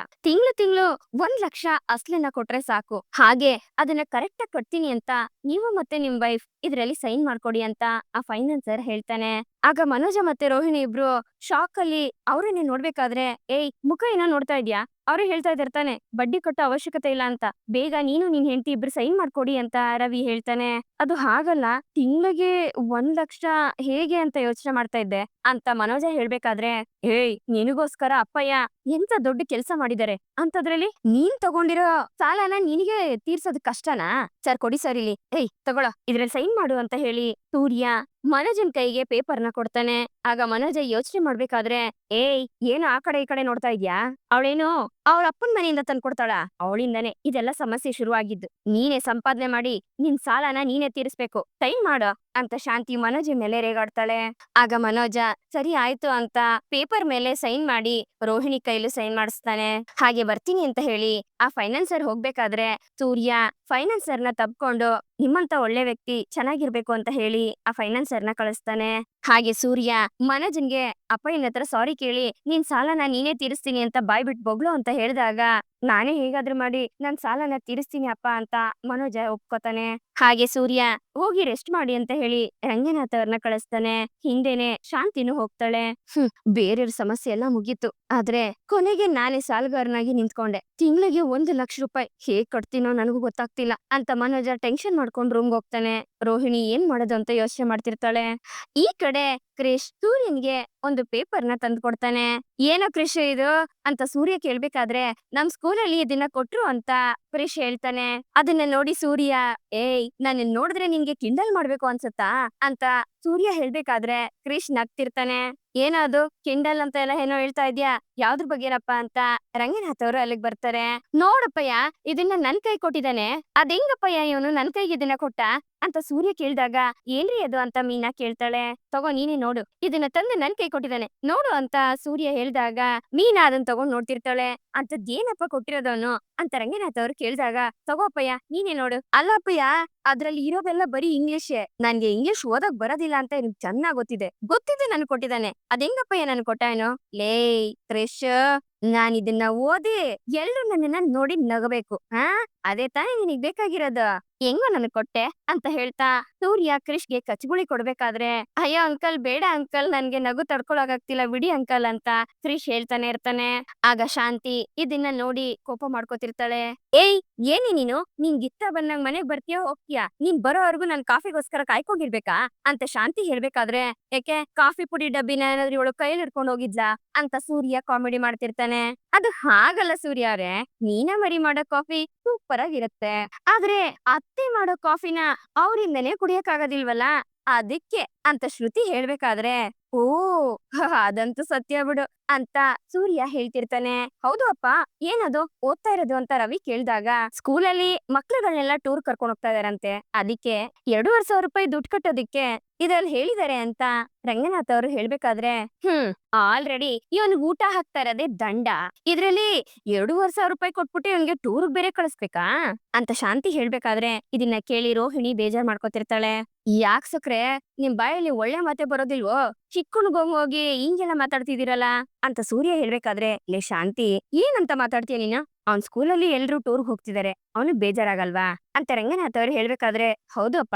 Speaker 1: ತಿಂಗಳು 1 ಲಕ್ಷ ಅಸ್ಲನ್ನ ಕೊಟ್ರೆ ಸಾಕು. ಹಾಗೆ ಅದನ್ನ ಕರೆಕ್ಟ್ ಆಗಿ ಕಟ್ತೀನಿ ಅಂತ ನೀವು ಮತ್ತೆ ನಿಮ್ ವೈಫ್ ಇದ್ರಲ್ಲಿ ಸೈನ್ ಮಾಡ್ಕೊಡಿ ಅಂತ ಆ ಫೈನಾನ್ಸರ್ ಹೇಳ್ತಾನೆ. ಆಗ ಮನೋಜ ಮತ್ತೆ ರೋಹಿಣಿ ಇಬ್ರು ಶಾಕ್ ಅಲ್ಲಿ ಅವ್ರನ್ನೇ ನೋಡ್ಬೇಕಾದ್ರೆ, ಏಯ್ ಮುಖ ಏನೋ ನೋಡ್ತಾ ಇದ್ಯಾ? ಅವ್ರೇ ಹೇಳ್ತಾ ಇದಾರೆ ತಾನೆ ಬಡ್ಡಿ ಕಟ್ಟೋ ಅವಶ್ಯಕತೆ ಇಲ್ಲ ಅಂತ. ಬೇಗ ನೀನು ನಿನ್ ಹೆಂಡತಿ ಇಬ್ರು ಸೈನ್ ಮಾಡ್ಕೊಡಿ ಅಂತ ರವಿ ಹೇಳ್ತಾನೆ. ಅದು ಹಾಗಲ್ಲ, ತಿಂಗಳಿಗೆ 1 ಲಕ್ಷ ಹೇಗೆ ಅಂತ ಯೋಚನೆ ಮಾಡ್ತಾ ಇದ್ದೆ ಅಂತ ಮನೋಜ ಹೇಳ್ಬೇಕಾದ್ರೆ, ಏಯ್ ನಿನಗೋಸ್ಕರ ಅಪ್ಪಯ್ಯ ಎಂತ ದೊಡ್ಡ ಕೆಲ್ಸ ಮಾಡಿದಾರೆ ಅಂತದ್ರಲ್ಲಿ ನೀನ್ ತಗೊಂಡಿರೋ ಸಾಲನ ನಿನಗೆ ತೀರ್ಸೋದ್ ಕಷ್ಟನಾ? ಸರ್ ಕೊಡಿ ಸರ್ ಇಲ್ಲಿ. ಏಯ್ ತಗೊಳ ಇದ್ರಲ್ಲಿ ಸೈನ್ ಮಾಡು ಅಂತ ಹೇಳಿ ಸೂರ್ಯ ಮನೋಜನ್ ಕೈಗೆ ಪೇಪರ್ನ ಕೊಡ್ತಾನೆ. ಆಗ ಮನೋಜ ಯೋಚನೆ ಮಾಡ್ಬೇಕಾದ್ರೆ, ಏಯ್ ಏನು ಆ ಕಡೆ ಈ ಕಡೆ ನೋಡ್ತಾ ಇದ್ಯಾ? ಅವಳೇನು ಅವ್ರ ಅಪ್ಪನ್ ಮನೆಯಿಂದ ತಂದ್ಕೊಡ್ತಾಳ? ಅವಳಿಂದಾನೆ ಇದೆಲ್ಲ ಸಮಸ್ಯೆ ಶುರುವಾಗಿದ್ದು. ನೀನೇ ಸಂಪಾದನೆ ಮಾಡಿ ನಿನ್ ಸಾಲನ ನೀನೇ ತೀರಿಸ್ಬೇಕು, ಸೈನ್ ಮಾಡು ಅಂತ ಶಾಂತಿ ಮನೋಜ ಮೇಲೆ ರೇಗಾಡ್ತಾಳೆ. ಆಗ ಮನೋಜ ಸರಿ ಆಯ್ತು ಅಂತ ಪೇಪರ್ ಮೇಲೆ ಸೈನ್ ಮಾಡಿ ರೋಹಿಣಿ ಕೈಲೂ ಸೈನ್ ಮಾಡಿಸ್ತಾನೆ. ಹಾಗೆ ಬರ್ತೀನಿ ಅಂತ ಹೇಳಿ ಆ ಫೈನಾನ್ಸರ್ ಹೋಗ್ಬೇಕಾದ್ರೆ ಸೂರ್ಯ ಫೈನಾನ್ಸರ್ನ ತಬ್ಕೊಂಡು ನಿಮ್ಮಂತ ಒಳ್ಳೆ ವ್ಯಕ್ತಿ ಚೆನ್ನಾಗಿರ್ಬೇಕು ಅಂತ ಹೇಳಿ ಆ ಫೈನಾನ್ಸರ್ನ ಕಳಿಸ್ತಾನೆ. ಹಾಗೆ ಸೂರ್ಯ ಮನೋಜನ್ಗೆ ಅಪ್ಪಯ್ಯನ ಹತ್ರ ಸಾರಿ ಕೇಳಿ ನಿನ್ ಸಾಲನ ನೀನೇ ತೀರಿಸ್ತೀನಿ ಅಂತ ಬಾಯ್ ಬಿಟ್ ಬೊಗ್ಳು ಅಂತ ಹೇಳಿದಾಗ, ನಾನೇ ಹೇಗಾದ್ರೂ ಮಾಡಿ ನನ್ ಸಾಲನ ತೀರಿಸ್ತೀನಿ ಅಪ್ಪ ಅಂತ ಮನೋಜ ಒಪ್ಕೋತಾನೆ. ಹಾಗೆ ಸೂರ್ಯ ಹೋಗಿ ರೆಸ್ಟ್ ಮಾಡಿ ಅಂತ ಹೇಳಿ ರಂಗನಾಥ್ ಅವ್ರನ್ನ ಕಳಿಸ್ತಾನೆ. ಹಿಂದೆನೆ ಶಾಂತಿನೂ ಹೋಗ್ತಾಳೆ. ಬೇರೆಯವ್ರ ಸಮಸ್ಯೆ ಎಲ್ಲ ಮುಗೀತು, ಆದ್ರೆ ಕೊನೆಗೆ ನಾನೇ ಸಾಲಗಾರನಾಗಿ ನಿಂತ್ಕೊಂಡೆ. ತಿಂಗಳಿಗೆ 1 ಲಕ್ಷ ರೂಪಾಯಿ ಹೇಗ್ ಕಟ್ತೀನೋ ನನಗೂ ಗೊತ್ತಾಗ್ತಿಲ್ಲ ಅಂತ ಮನೋಜ ಟೆನ್ಷನ್ ಮಾಡ್ಕೊಂಡು ರೂಮ್ಗೆ ಹೋಗ್ತಾನೆ. ರೋಹಿಣಿ ಏನ್ ಮಾಡೋದು ಅಂತ ಯೋಚನೆ ಮಾಡ್ತಿರ್ತಾಳೆ. ಈ ಕಡೆ ಕ್ರಿಶ್ ಸೂರ್ಯನ್ಗೆ ಒಂದು ಪೇಪರ್ನ ತಂದು ಕೊಡ್ತಾನೆ. ಏನೋ ಕ್ರಿಶ್ ಇದು ಅಂತ ಸೂರ್ಯ ಕೇಳ್ಬೇಕಾದ್ರೆ, ನಮ್ ಸ್ಕೂಲಲ್ಲಿ ಇದನ್ನ ಕೊಟ್ರು ಅಂತ ಕ್ರಿಶ್ ಹೇಳ್ತಾನೆ. ಅದನ್ನ ನೋಡಿ ಸೂರ್ಯ, ಏಯ್ ನನ್ನ ನೋಡಿದ್ರೆ ನಿನ್ಗೆ ಕಿಂಡಲ್ ಮಾಡ್ಬೇಕು ಅನ್ಸತ್ತಾ ಅಂತ ಸೂರ್ಯ ಹೇಳ್ಬೇಕಾದ್ರೆ ಕ್ರಿಶ್ ನಗ್ತಿರ್ತಾನೆ. ಏನದು ಕಿಂಡಲ್ ಅಂತ ಎಲ್ಲ ಏನೋ ಹೇಳ್ತಾ ಇದ್ಯಾ, ಯಾವ್ದ್ರ ಬಗ್ಗೆನಪ್ಪ ಅಂತ ರಂಗನಾಥ್ ಅವರು ಅಲ್ಲಿಗೆ ಬರ್ತಾರೆ. ನೋಡಪ್ಪಯ್ಯ ಇದನ್ನ ನನ್ ಕೈ ಕೊಟ್ಟಿದ್ದಾನೆ, ಅದೇಂಗಪ್ಪಯ್ಯ ಇವನು ನನ್ ಕೈಗೆ ಇದನ್ನ ಕೊಟ್ಟ ಅಂತ ಸೂರ್ಯ ಕೇಳ್ದಾಗ, ಏನ್ರಿ ಅದು ಅಂತ ಮೀನಾ ಕೇಳ್ತಾಳೆ. ತಗೋ ನೀನೇ ನೋಡು, ಇದನ್ನ ತಂದು ನನ್ ಕೈ ಕೊಟ್ಟಿದ್ದಾನೆ ನೋಡು ಅಂತ ಸೂರ್ಯ ಹೇಳ್ದಾಗ ಮೀನಾ ಅದನ್ನ ತಗೊಂಡ್ ನೋಡ್ತಿರ್ತಾಳೆ. ಅಂತದ್ದೇನಪ್ಪ ಕೊಟ್ಟಿರೋದವನು ಅಂತ ರಂಗನಾಥ್ ಅವ್ರು ಕೇಳ್ದಾಗ, ತಗೋಪ್ಪಯ್ಯ ನೀನೇ ನೋಡು. ಅಲ್ಲಪ್ಪಯ್ಯ ಅದ್ರಲ್ಲಿ ಇರೋದೆಲ್ಲ ಬರೀ ಇಂಗ್ಲಿಷ್, ನನ್ಗೆ ಇಂಗ್ಲಿಷ್ ಓದಕ್ ಬರೋದಿಲ್ಲ ಅಂತ ನಿಮ್ಗೆ ಚೆನ್ನಾಗ್ ಗೊತ್ತಿದೆ, ಗೊತ್ತಿದ್ದು ನನ್ ಕೊಟ್ಟಿದ್ದಾನೆ, ಅದೆಂಗಪ್ಪಯ್ಯ ನನ್ ಕೊಟ್ಟ ಏನು? ಲೇ ಕ್ರಿಶ್, ನಾನ್ ಇದನ್ನ ಓದಿ ಎಲ್ರು ನನ್ನನ್ನ ನೋಡಿ ನಗಬೇಕು. ಅದೇ ತಾನೇ ನಿನಗ್ ಬೇಕಾಗಿರೋದು. ಹೆಂಗೋ ನನಗ್ ಕೊಟ್ಟೆ ಅಂತ ಹೇಳ್ತಾ ಸೂರ್ಯ ಕ್ರಿಷ್ಗೆ ಕಚ್ಗುಳಿ ಕೊಡ್ಬೇಕಾದ್ರೆ, ಅಯ್ಯೋ ಅಂಕಲ್ ಬೇಡ ಅಂಕಲ್, ನನ್ಗೆ ನಗು ತಡ್ಕೊಳಕಾಗ್ತಿಲ್ಲ ಬಿಡಿ ಅಂಕಲ್ ಅಂತ ಕ್ರಿಶ್ ಹೇಳ್ತಾನೆ ಇರ್ತಾನೆ. ಆಗ ಶಾಂತಿ ಇದನ್ನ ನೋಡಿ ಕೋಪ ಮಾಡ್ಕೋತಿರ್ತಾಳೆ. ಏಯ್, ಏನೇ ನೀನು? ನಿಂಗಿಷ್ಟ ಬಂದಂಗ್ ಮನೆಗ್ ಬರ್ತೀಯೋ ಹೋಗ್ತೀಯಾ? ನೀನ್ ಬರೋವರೆಗೂ ನಾನ್ ಕಾಫಿಗೋಸ್ಕರ ಕಾಯ್ಕೊಂಡಿರ್ಬೇಕಾ ಅಂತ ಶಾಂತಿ ಹೇಳ್ಬೇಕಾದ್ರೆ, ಯಾಕೆ ಕಾಫಿ ಪುಡಿ ಡಬ್ಬಿನ ಏನಾದ್ರೂ ಇವಳು ಕೈಲಿ ಹಿಡ್ಕೊಂಡು ಹೋಗಿದ್ಲಾ ಅಂತ ಸೂರ್ಯ ಕಾಮಿಡಿ ಮಾಡ್ತಿರ್ತಾನೆ. ಅದು ಹಾಗಲ್ಲ ಸೂರ್ಯ ಅವ್ರೆ, ನೀನ ಮರಿ ಮಾಡೋ ಕಾಫಿ ಸೂಪರ್ ಆಗಿರುತ್ತೆ. ಆದ್ರೆ ಅತ್ತೆ ಮಾಡೋ ಕಾಫಿನ ಅವ್ರಿಂದನೇ ಕುಡಿಯಕ್ಕಾಗೋದಿಲ್ವಲ್ಲ, ಅದಕ್ಕೆ ಅಂತ ಶ್ರುತಿ ಹೇಳ್ಬೇಕಾದ್ರೆ, ಓ ಅದಂತೂ ಸತ್ಯ ಬಿಡು ಅಂತ ಸೂರ್ಯ ಹೇಳ್ತಿರ್ತಾನೆ. ಹೌದು ಅಪ್ಪ, ಏನದು ಓದ್ತಾ ಇರೋದು ಅಂತ ರವಿ ಕೇಳ್ದಾಗ, ಸ್ಕೂಲಲ್ಲಿ ಮಕ್ಳುಗಳನ್ನೆಲ್ಲ ಟೂರ್ ಕರ್ಕೊಂಡ್ ಹೋಗ್ತಾ ಇದಾರಂತೆ, ಅದಕ್ಕೆ 2,500 ರೂಪಾಯಿ ದುಡ್ಡು ಕಟ್ಟೋದಿಕ್ಕೆ ಇದ್ರಲ್ಲಿ ಹೇಳಿದಾರೆ ಅಂತ ರಂಗನಾಥ್ ಅವರು ಹೇಳ್ಬೇಕಾದ್ರೆ, ಆಲ್ರೆಡಿ ಇವನ್ ಊಟ ಹಾಕ್ತಾ ಇರೋದೇ ದಂಡ, ಇದ್ರಲ್ಲಿ 2,500 ರೂಪಾಯಿ ಕೊಟ್ಬಿಟ್ಟು ಇವನ್ಗೆ ಟೂರ್ ಬೇರೆ ಕಳಿಸ್ಬೇಕಾ ಅಂತ ಶಾಂತಿ ಹೇಳ್ಬೇಕಾದ್ರೆ, ಇದನ್ನ ಕೇಳಿ ರೋಹಿಣಿ ಬೇಜಾರ್ ಮಾಡ್ಕೊತಿರ್ತಾಳೆ. ಯಾಕ್ ಸಕ್ರೆ, ನಿಮ್ ಬಾಯಲ್ಲಿ ಒಳ್ಳೆ ಮಾತೆ ಬರೋದಿಲ್ವೋ? ಹೋಗಿ ಹಿಂಗೆಲ್ಲ ಮಾತಾಡ್ತಿದ್ದೀರಲ್ಲ ಅಂತ ಸೂರ್ಯ ಹೇಳ್ಬೇಕಾದ್ರೆ, ಲೇ ಶಾಂತಿ, ಏನಂತ ಮಾತಾಡ್ತೀಯ ನೀನು? ಅವ್ನ್ ಸ್ಕೂಲಲ್ಲಿ ಎಲ್ರು ಟೂರ್ಗ್ ಹೋಗ್ತಿದಾರೆ, ಅವನಿಗೆ ಬೇಜಾರಾಗಲ್ವಾ ಅಂತ ರಂಗನಾಥ್ ಅವ್ರು ಹೇಳ್ಬೇಕಾದ್ರೆ, ಹೌದು ಅಪ್ಪ,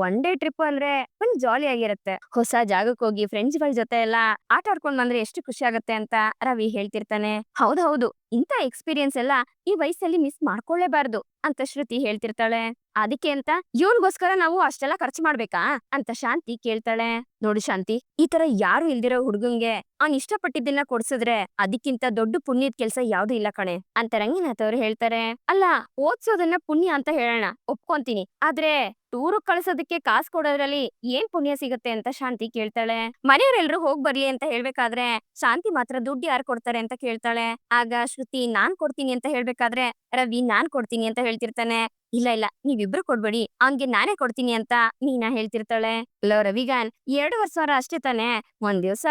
Speaker 1: ಒನ್ ಡೇ ಟ್ರಿಪ್ ಅಂದ್ರೆ ಒಂದ್ ಜಾಲಿ ಆಗಿರುತ್ತೆ. ಹೊಸ ಜಾಗಕ್ಕೆ ಹೋಗಿ ಫ್ರೆಂಡ್ಸ್ ಗಳ ಜೊತೆ ಎಲ್ಲ ಆಟ ಆಡ್ಕೊಂಡ್ ಬಂದ್ರೆ ಎಷ್ಟು ಖುಷಿ ಆಗತ್ತೆ ಅಂತ ರವಿ ಹೇಳ್ತಿರ್ತಾನೆ. ಹೌದು, ಇಂಥ ಎಕ್ಸ್ಪೀರಿಯನ್ಸ್ ಎಲ್ಲ ಈ ವಯಸ್ಸಲ್ಲಿ ಮಿಸ್ ಮಾಡ್ಕೊಳ್ಳೇಬಾರ್ದು ಅಂತ ಶ್ರುತಿ ಹೇಳ್ತಿರ್ತಾಳೆ. ಅದಕ್ಕೆ ಅಂತ ಇವನ್ಗೋಸ್ಕರ ನಾವು ಅಷ್ಟೆಲ್ಲ ಖರ್ಚು ಮಾಡ್ಬೇಕಾ ಅಂತ ಶಾಂತಿ ಕೇಳ್ತಾಳೆ. ನೋಡು ಶಾಂತಿ, ಈ ತರ ಯಾರು ಇಲ್ದಿರೋ ಹುಡ್ಗಂಗೆ ಅವ್ನ್ ಇಷ್ಟಪಟ್ಟಿದ್ದನ್ನ ಕೊಡ್ಸಿದ್ರೆ ಅದಕ್ಕಿಂತ ದೊಡ್ಡ ಪುಣ್ಯದ ಕೆಲ್ಸ ಯಾವ್ದು ಇಲ್ಲ ಕಣೆ ಅಂತ ರಂಗನಾಥ್ ಅವ್ರು ಹೇಳ್ತಾರೆ. ಅಲ್ಲ, ಓದ್ಸೋದನ್ನ ಪುಣ್ಯ ಅಂತ ಹೇಳೋಣ, ಒಪ್ಕೊಂತೀನಿ, ಆದ್ರೆ ಟೂರು ಕಳ್ಸೋದಕ್ಕೆ ಕಾಸು ಕೊಡೋದ್ರಲ್ಲಿ ಏನ್ ಪುಣ್ಯ ಸಿಗುತ್ತೆ ಅಂತ ಶಾಂತಿ ಕೇಳ್ತಾಳೆ. ಮನೆಯವರೆಲ್ರು ಹೋಗ್ ಬರ್ಲಿ ಅಂತ ಹೇಳ್ಬೇಕಾದ್ರೆ ಶಾಂತಿ ಮಾತ್ರ ದುಡ್ಡು ಯಾರು ಕೊಡ್ತಾರೆ ಅಂತ ಕೇಳ್ತಾಳೆ. ಆಗ ಶ್ರುತಿ ನಾನ್ ಕೊಡ್ತೀನಿ ಅಂತ ಹೇಳ್ಬೇಕಾದ್ರೆ ರವಿ ನಾನ್ ಕೊಡ್ತೀನಿ ಅಂತ ಹೇಳ್ತಿರ್ತಾನೆ. ಇಲ್ಲ ನೀವಿಬ್ರು ಕೊಡ್ಬೇಡಿ, ಅವ್ನ್ಗೆ ನಾನೇ ಕೊಡ್ತೀನಿ ಅಂತ ಮೀನಾ ಹೇಳ್ತಿರ್ತಾಳೆ. ಲೋ ರವಿಗಾನ್, 2,500 ಅಷ್ಟೇ ತಾನೆ, ಒಂದ್ ದಿವ್ಸ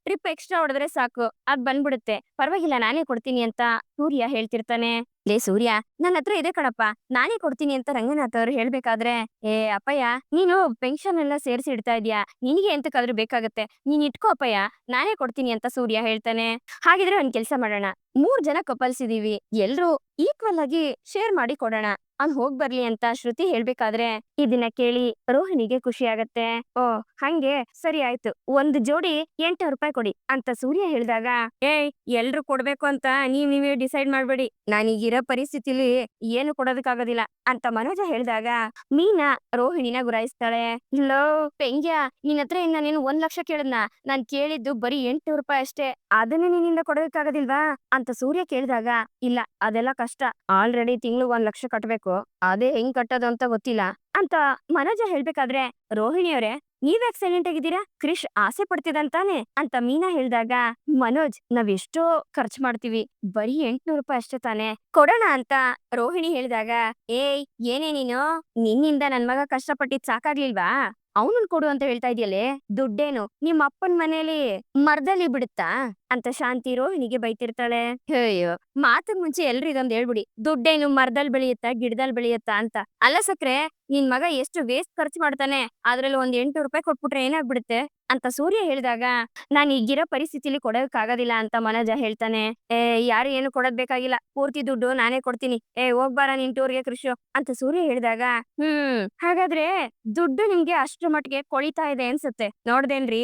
Speaker 1: ಟ್ರಿಪ್ ಎಕ್ಸ್ಟ್ರಾ ಹೊಡೆದ್ರೆ ಸಾಕು, ಅದ್ ಬಂದ್ಬಿಡುತ್ತೆ, ಪರವಾಗಿಲ್ಲ ನಾನೇ ಕೊಡ್ತೀನಿ ಅಂತ ಸೂರ್ಯ ಹೇಳ್ತಿರ್ತಾನೆ. ಲೇ ಸೂರ್ಯ, ನನ್ನ ಹತ್ರ ಇದೆ ಕಣಪ್ಪ, ನಾನೇ ಕೊಡ್ತೀನಿ ಅಂತ ರಂಗನಾಥ್ ಅವ್ರು ಹೇಳ್ಬೇಕಾದ್ರೆ, ಏ ಅಪ್ಪಯ್ಯ, ನೀನು ಪೆನ್ಷನ್ ಎಲ್ಲ ಸೇರಿಸಿ ಇಡ್ತಾ ಇದೀಯಾ, ನಿನಗೆ ಎಂತಕ್ಕಾದ್ರೂ ಬೇಕಾಗತ್ತೆ, ನೀನ್ ಇಟ್ಕೋ ಅಪ್ಪಯ್ಯ, ನಾನೇ ಕೊಡ್ತೀನಿ ಅಂತ ಸೂರ್ಯ ಹೇಳ್ತಾನೆ. ಹಾಗಿದ್ರೆ ಒಂದ್ ಕೆಲ್ಸ ಮಾಡೋಣ, 3 ಜನ ಕಪಲ್ಸ್ ಇದೀವಿ, ಎಲ್ರು ಈಕ್ವಲ್ ಆಗಿ ಶೇರ್ ಮಾಡಿ ಕೊಡೋಣ, ಅವ್ನ್ ಹೋಗ್ ಬರ್ಲಿ ಅಂತ ಶ್ರುತಿ ಹೇಳ್ಬೇಕಾದ್ರೆ, ಇದನ್ನ ಕೇಳಿ ರೋಹಿಣಿಗೆ ಖುಷಿ ಆಗತ್ತೆ. ಓ ಹಂಗೆ, ಸರಿ ಆಯ್ತು, ಒಂದ್ ಜೋಡಿ 800 ರೂಪಾಯಿ ಕೊಡಿ ಅಂತ ಸೂರ್ಯ ಹೇಳಿದಾಗ, ಏಯ್, ಎಲ್ರು ಕೊಡ್ಬೇಕು ಅಂತ ನೀವೇ ಡಿಸೈಡ್ ಮಾಡ್ಬೇಡಿ, ನಾನೀಗಿರೋ ಪರಿಸ್ಥಿತಿಲಿ ಏನು ಕೊಡೋದಕ್ಕಾಗೋದಿಲ್ಲ ಅಂತ ಮನೋಜ ಹೇಳಿದಾಗ ಮೀನಾ ರೋಹಿಣಿನ ಗುರಾಯಿಸ್ತಾಳೆ. ಲೋ ಪೆಂಗ್ಯ, ನಿನ್ ಹತ್ರ ನಾನೇನು 1 ಲಕ್ಷ ಕೇಳದ್ನ? ನಾನ್ ಕೇಳಿದ್ದು ಬರೀ 800 ರೂಪಾಯಿ ಅಷ್ಟೇ, ಅದನ್ನ ನಿನ್ನಿಂದ ಕೊಡೋದಕ್ಕಾಗೋದಿಲ್ವಾ ಅಂತ ಸೂರ್ಯ ಕೇಳಿದಾಗ, ಇಲ್ಲ ಅದೆಲ್ಲ ಕಷ್ಟ, ಆಲ್ರೆಡಿ ತಿಂಗ್ಳು 1 ಲಕ್ಷ ಕಟ್ಬೇಕು, ಅದೇ ಹೆಂಗ್ ಕಟ್ಟೋದು ಅಂತ ಗೊತ್ತಿಲ್ಲ ಅಂತ ಮನೋಜ ಹೇಳ್ಬೇಕಾದ್ರೆ, ರೋಹಿಣಿ ಅವರೇ, ನೀವ್ಯಾಕ್ ಸೈಲೆಂಟ್ ಆಗಿದ್ದೀರಾ? ಕ್ರಿಶ್ ಆಸೆ ಪಡ್ತಿದಂತಾನೆ ಅಂತ ಮೀನಾ ಹೇಳ್ದಾಗ, ಮನೋಜ್, ನಾವೆಷ್ಟೋ ಖರ್ಚು ಮಾಡ್ತೀವಿ, ಬರೀ 800 ರೂಪಾಯಿ ಅಷ್ಟೇ ತಾನೆ, ಕೊಡೋಣ ಅಂತ ರೋಹಿಣಿ ಹೇಳಿದಾಗ, ಏಯ್ ಏನೇ ನೀನು, ನಿನ್ನಿಂದ ನನ್ ಮಗ ಕಷ್ಟಪಟ್ಟಿದ್ ಸಾಕಾಗ್ಲಿಲ್ವಾ? ಅವನನ್ ಕೊಡು ಅಂತ ಹೇಳ್ತಾ ಇದೆಯಲ್ಲೇ, ದುಡ್ಡೇನು ನಿಮ್ಮ ಅಪ್ಪನ್ ಮನೇಲಿ ಮರದಲ್ಲಿ ಬಿಡುತ್ತಾ ಅಂತ ಶಾಂತಿ ರೋಹಿಣಿಗೆ ಬೈತಿರ್ತಾಳೆ. ಅಯ್ಯೋ, ಮಾತಕ್ ಮುಂಚೆ ಎಲ್ರು ಇದೊಂದ್ ಹೇಳ್ಬಿಡಿ, ದುಡ್ಡೇನು ಮರದಲ್ಲಿ ಬೆಳೆಯುತ್ತಾ ಗಿಡದಲ್ಲಿ ಬೆಳೆಯುತ್ತಾ ಅಂತ. ಅಲ್ಲ ಸಕ್ರೆ, ನಿನ್ ಮಗ ಎಷ್ಟು ವೇಸ್ಟ್ ಖರ್ಚು ಮಾಡ್ತಾನೆ, ಅದ್ರಲ್ಲಿ ಒಂದ್ 800 ರೂಪಾಯಿ ಕೊಟ್ಬಿಟ್ರೆ ಏನಾಗ್ಬಿಡುತ್ತೆ ಅಂತ ಸೂರ್ಯ ಹೇಳಿದಾಗ, ನಾನ್ ಈಗಿರೋ ಪರಿಸ್ಥಿತಿಲಿ ಕೊಡೋಕ್ಕಾಗೋದಿಲ್ಲ ಅಂತ ಮನೋಜ ಹೇಳ್ತಾನೆ. ಯಾರು ಏನು ಕೊಡೋದ್ ಬೇಕಾಗಿಲ್ಲ, ಪೂರ್ತಿ ದುಡ್ಡು ನಾನೇ ಕೊಡ್ತೀನಿ, ಹೋಗ್ಬಾರ ನಿನ್ ಟೂರ್ಗೆ ಕೃಷಿ ಅಂತ ಸೂರ್ಯ ಹೇಳಿದಾಗ, ಹಾಗಾದ್ರೆ ದುಡ್ಡು ನಿಮ್ಗೆ ಅಷ್ಟ್ರ ಮಟ್ಟಿಗೆ ಕೊಳಿತಾ ಇದೆ ಅನ್ಸುತ್ತೆ, ನೋಡ್ದೇನ್ರಿ,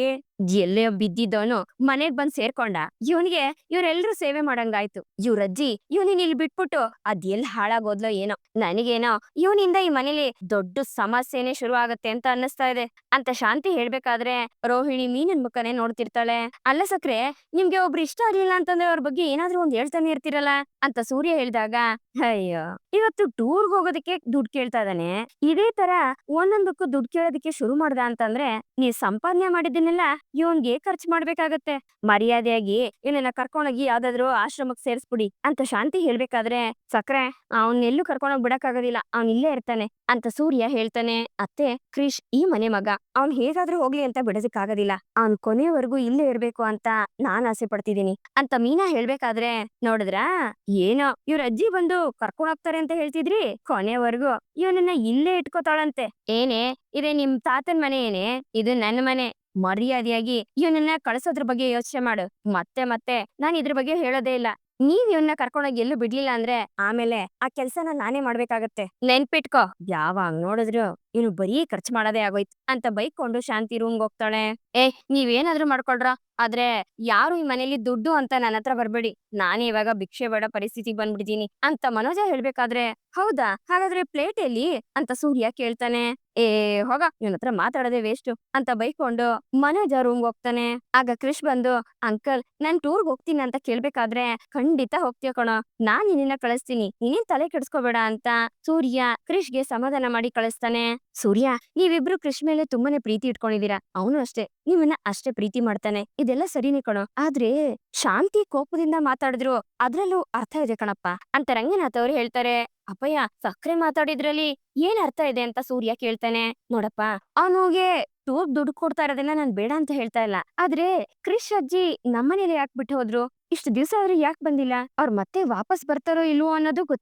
Speaker 1: ಎಲ್ಲೇ ಬಿದ್ದಿದ್ದವನು ಮನೆಗ್ ಬಂದ್ ಸೇರ್ಕೊಂಡ, ಇವನ್ಗೆ ಇವ್ರೆಲ್ರೂ ಸೇವೆ ಮಾಡಂಗಾಯ್ತು, ಇವ್ರಜ್ಜಿ ಇವನಿನ್ ಇಲ್ಲಿ ಬಿಟ್ಬಿಟ್ಟು ಅದ್ ಎಲ್ ಹಾಳಾಗೋದ್ಲೋ ಏನೋ, ನನಗೇನೋ ಇವನಿಂದ ಈ ಮನೇಲಿ ದೊಡ್ಡ ಸಮಸ್ಯೆನೆ ಶುರು ಆಗತ್ತೆ ಅಂತ ಅನ್ನಿಸ್ತಾ ಇದೆ ಅಂತ ಶಾಂತಿ ಹೇಳ್ಬೇಕಾದ್ರೆ ರೋಹಿಣಿ ಮೀನನ್ ಮುಖನೇ ನೋಡ್ತಿರ್ತಾಳೆ. ಅಲ್ಲ ಸಕ್ರೆ, ನಿಮ್ಗೆ ಒಬ್ರು ಇಷ್ಟ ಆಗ್ಲಿಲ್ಲ ಅಂತಂದ್ರೆ ಅವ್ರ ಬಗ್ಗೆ ಏನಾದ್ರೂ ಒಂದ್ ಹೇಳ್ತಾನೆ ಇರ್ತಿರಲ್ಲ ಅಂತ ಸೂರ್ಯ ಹೇಳಿದಾಗ, ಅಯ್ಯೋ, ಇವತ್ತು ಟೂರ್ಗ್ ಹೋಗೋದಕ್ಕೆ ದುಡ್ಡು ಕೇಳ್ತಾ ಇದ್ದಾನೆ, ಇದೇ ತರ ಒಂದೊಂದಕ್ಕೂ ದುಡ್ಡು ಕೇಳೋದಕ್ಕೆ ಶುರು ಮಾಡ್ದ ಅಂತಂದ್ರೆ ನೀವ್ ಸಂಪಾದನೆ ಮಾಡಿದ್ದನ್ನೆಲ್ಲ ಇವನ್ಗೆ ಖರ್ಚು ಮಾಡ್ಬೇಕಾಗತ್ತೆ, ಮರ್ಯಾದೆಯಾಗಿ ಇವನನ್ನ ಕರ್ಕೊಂಡೋಗಿ ಯಾವ್ದಾದ್ರು ಆಶ್ರಮಕ್ ಸೇರಿಸ್ಬಿಡಿ ಅಂತ ಶಾಂತಿ ಹೇಳ್ಬೇಕಾದ್ರೆ, ಸಕ್ರೆ, ಅವನ್ನೆಲ್ಲೂ ಕರ್ಕೊಂಡೋಗ್ ಬಿಡಕ್ಕಾಗೋದಿಲ್ಲ, ಅವ್ನ್ ಇಲ್ಲೇ ಇರ್ತಾನೆ ಅಂತ ಸೂರ್ಯ ಹೇಳ್ತಾನೆ. ಅತ್ತೆ, ಕ್ರಿಶ್ ಈ ಮನೆ ಮಗ, ಅವ್ನ್ ಹೇಗಾದ್ರೂ ಹೋಗ್ಲಿ ಅಂತ ಬಿಡೋದಕ್ಕಾಗೋದಿಲ್ಲ, ಅವ್ನ್ ಕೊನೆವರೆಗೂ ಇಲ್ಲೇ ಇರ್ಬೇಕು ಅಂತ ನಾನ್ ಆಸೆ ಪಡ್ತಿದೀನಿ ಅಂತ ಮೀನಾ ಹೇಳ್ಬೇಕಾದ್ರೆ, ನೋಡಿದ್ರಾ, ಏನೋ ಇವ್ರ ಅಜ್ಜಿ ಬಂದು ಕರ್ಕೊಂಡ್ ಹೋಗ್ತಾರೆ ಅಂತ ಹೇಳ್ತಿದ್ರಿ, ಕೊನೆವರೆಗೂ ಇವನನ್ನ ಇಲ್ಲೇ ಇಟ್ಕೋತಾಳಂತೆ. ಏನೇ, ಇದೇ ನಿಮ್ ತಾತನ್ ಮನೆ ಏನೇ, ಇದು ನನ್ನ ಮನೆ, ಮರ್ಯಾದೆಯಾಗಿ ಇವನನ್ನ ಕಳ್ಸೋದ್ರ ಬಗ್ಗೆ ಯೋಚನೆ ಮಾಡು, ಮತ್ತೆ ಮತ್ತೆ ನಾನ್ ಇದ್ರ ಬಗ್ಗೆ ಹೇಳೋದೇ ಇಲ್ಲ ನೀವ್ ಇವನ್ನ ಕರ್ಕೊಂಡೋಗಿ ಎಲ್ಲೂ ಬಿಡ್ಲಿಲ್ಲ ಅಂದ್ರೆ ಆಮೇಲೆ ಆ ಕೆಲ್ಸನ ನಾನೇ ಮಾಡ್ಬೇಕಾಗತ್ತೆ. ನೆನ್ಪಿಟ್ಕೋ. ಯಾವಾಗ ನೋಡಿದ್ರು ಇವ್ನು ಬರೀ ಖರ್ಚು ಮಾಡೋದೇ ಆಗೋಯ್ತು ಅಂತ ಬೈಕೊಂಡು ಶಾಂತಿ ರೂಮ್‌ಗೆ ಹೋಗ್ತಾಳೆ. ನೀವೇನಾದ್ರೂ ಮಾಡ್ಕೊಳ್ರ. ಆದ್ರೆ ಯಾರು ಈ ಮನೇಲಿ ದುಡ್ಡು ಅಂತ ನನ್ನ ಹತ್ರ ಬರ್ಬೇಡಿ. ನಾನೇ ಇವಾಗ ಭಿಕ್ಷೆ ಬೇಡೋ ಪರಿಸ್ಥಿತಿಗ್ ಬಂದ್ಬಿಟ್ಟಿದೀನಿ ಅಂತ ಮನೋಜ ಹೇಳ್ಬೇಕಾದ್ರೆ, ಹೌದಾ ಹಾಗಾದ್ರೆ ಪ್ಲೇಟ್ ಎಲ್ಲಿ ಅಂತ ಸೂರ್ಯ ಕೇಳ್ತಾನೆ. ಏ ಹೋಗ ಇವನ್ ಹತ್ರ ಮಾತಾಡೋದೇ ವೇಸ್ಟ್ ಅಂತ ಬೈಕೊಂಡು ಮನೋಜ ರೂಮ್‌ಗೆ ಹೋಗ್ತಾನೆ. ಆಗ ಕ್ರಿಶ್ ಬಂದು, ಅಂಕಲ್ ನಾನ್ ಟೂರ್‌ಗೆ ಹೋಗ್ತೀನಿ ಅಂತ ಕೇಳ್ಬೇಕಾದ್ರೆ, ಖಂಡಿತ ಹೋಗ್ತೀಯ ಕಣೋ, ನಾನ್ ನಿನ್ನನ್ನ ಕಳಿಸ್ತೀನಿ, ನೀನೇನ್ ತಲೆ ಕೆಡಿಸ್ಕೋಬೇಡ ಅಂತ ಸೂರ್ಯ ಕ್ರಿಶ್‌ಗೆ ಸಮಾಧಾನ ಮಾಡಿ ಕಳಿಸ್ತಾನೆ. ಸೂರ್ಯ, ನೀವಿಬ್ರು ಕ್ರಿಶ್ ಮೇಲೆ ತುಂಬಾನೇ ಪ್ರೀತಿ ಇಟ್ಕೊಂಡಿದೀರಾ. ಅವನು ಅಷ್ಟೇ ನಿಮ್ಮನ್ನ ಅಷ್ಟೇ ಪ್ರೀತಿ ಮಾಡ್ತಾನೆ. ಇದೆಲ್ಲ ಸರಿನೇ ಕಣೋ. ಆದ್ರೆ ಶಾಂತಿ ಕೋಪದಿಂದ ಮಾತಾಡಿದ್ರು ಅದ್ರಲ್ಲೂ ಅರ್ಥ ಇದೆ ಕಣಪ್ಪ ಅಂತ ರಂಗನಾಥ್ ಅವ್ರು ಹೇಳ್ತಾರೆ. ಅಪ್ಪಯ್ಯ, ಸಕ್ರೆ ಮಾತಾಡಿದ್ರಲ್ಲಿ ಏನ್ ಅರ್ಥ ಇದೆ ಅಂತ ಸೂರ್ಯ ಕೇಳ್ತಾನೆ. ನೋಡಪ್ಪ, ಅವನಿಗೆ ಟೂರ್ ದುಡ್ಡು ಕೊಡ್ತಾ ಇರೋದನ್ನ ನಾನ್ ಬೇಡ ಅಂತ ಹೇಳ್ತಾ ಇಲ್ಲ. ಆದ್ರೆ ಕ್ರಿಶ್ ಅಜ್ಜಿ ನಮ್ಮನೇಲಿ ಯಾಕೆ ಬಿಟ್ಟು ಹೋದ್ರು? ಇಷ್ಟು ದಿವಸ ಅವ್ರು ಯಾಕೆ ಬಂದಿಲ್ಲ? ಅವ್ರು ಮತ್ತೆ ವಾಪಸ್ ಬರ್ತಾರೋ ಇಲ್ವೋ ಅನ್ನೋದು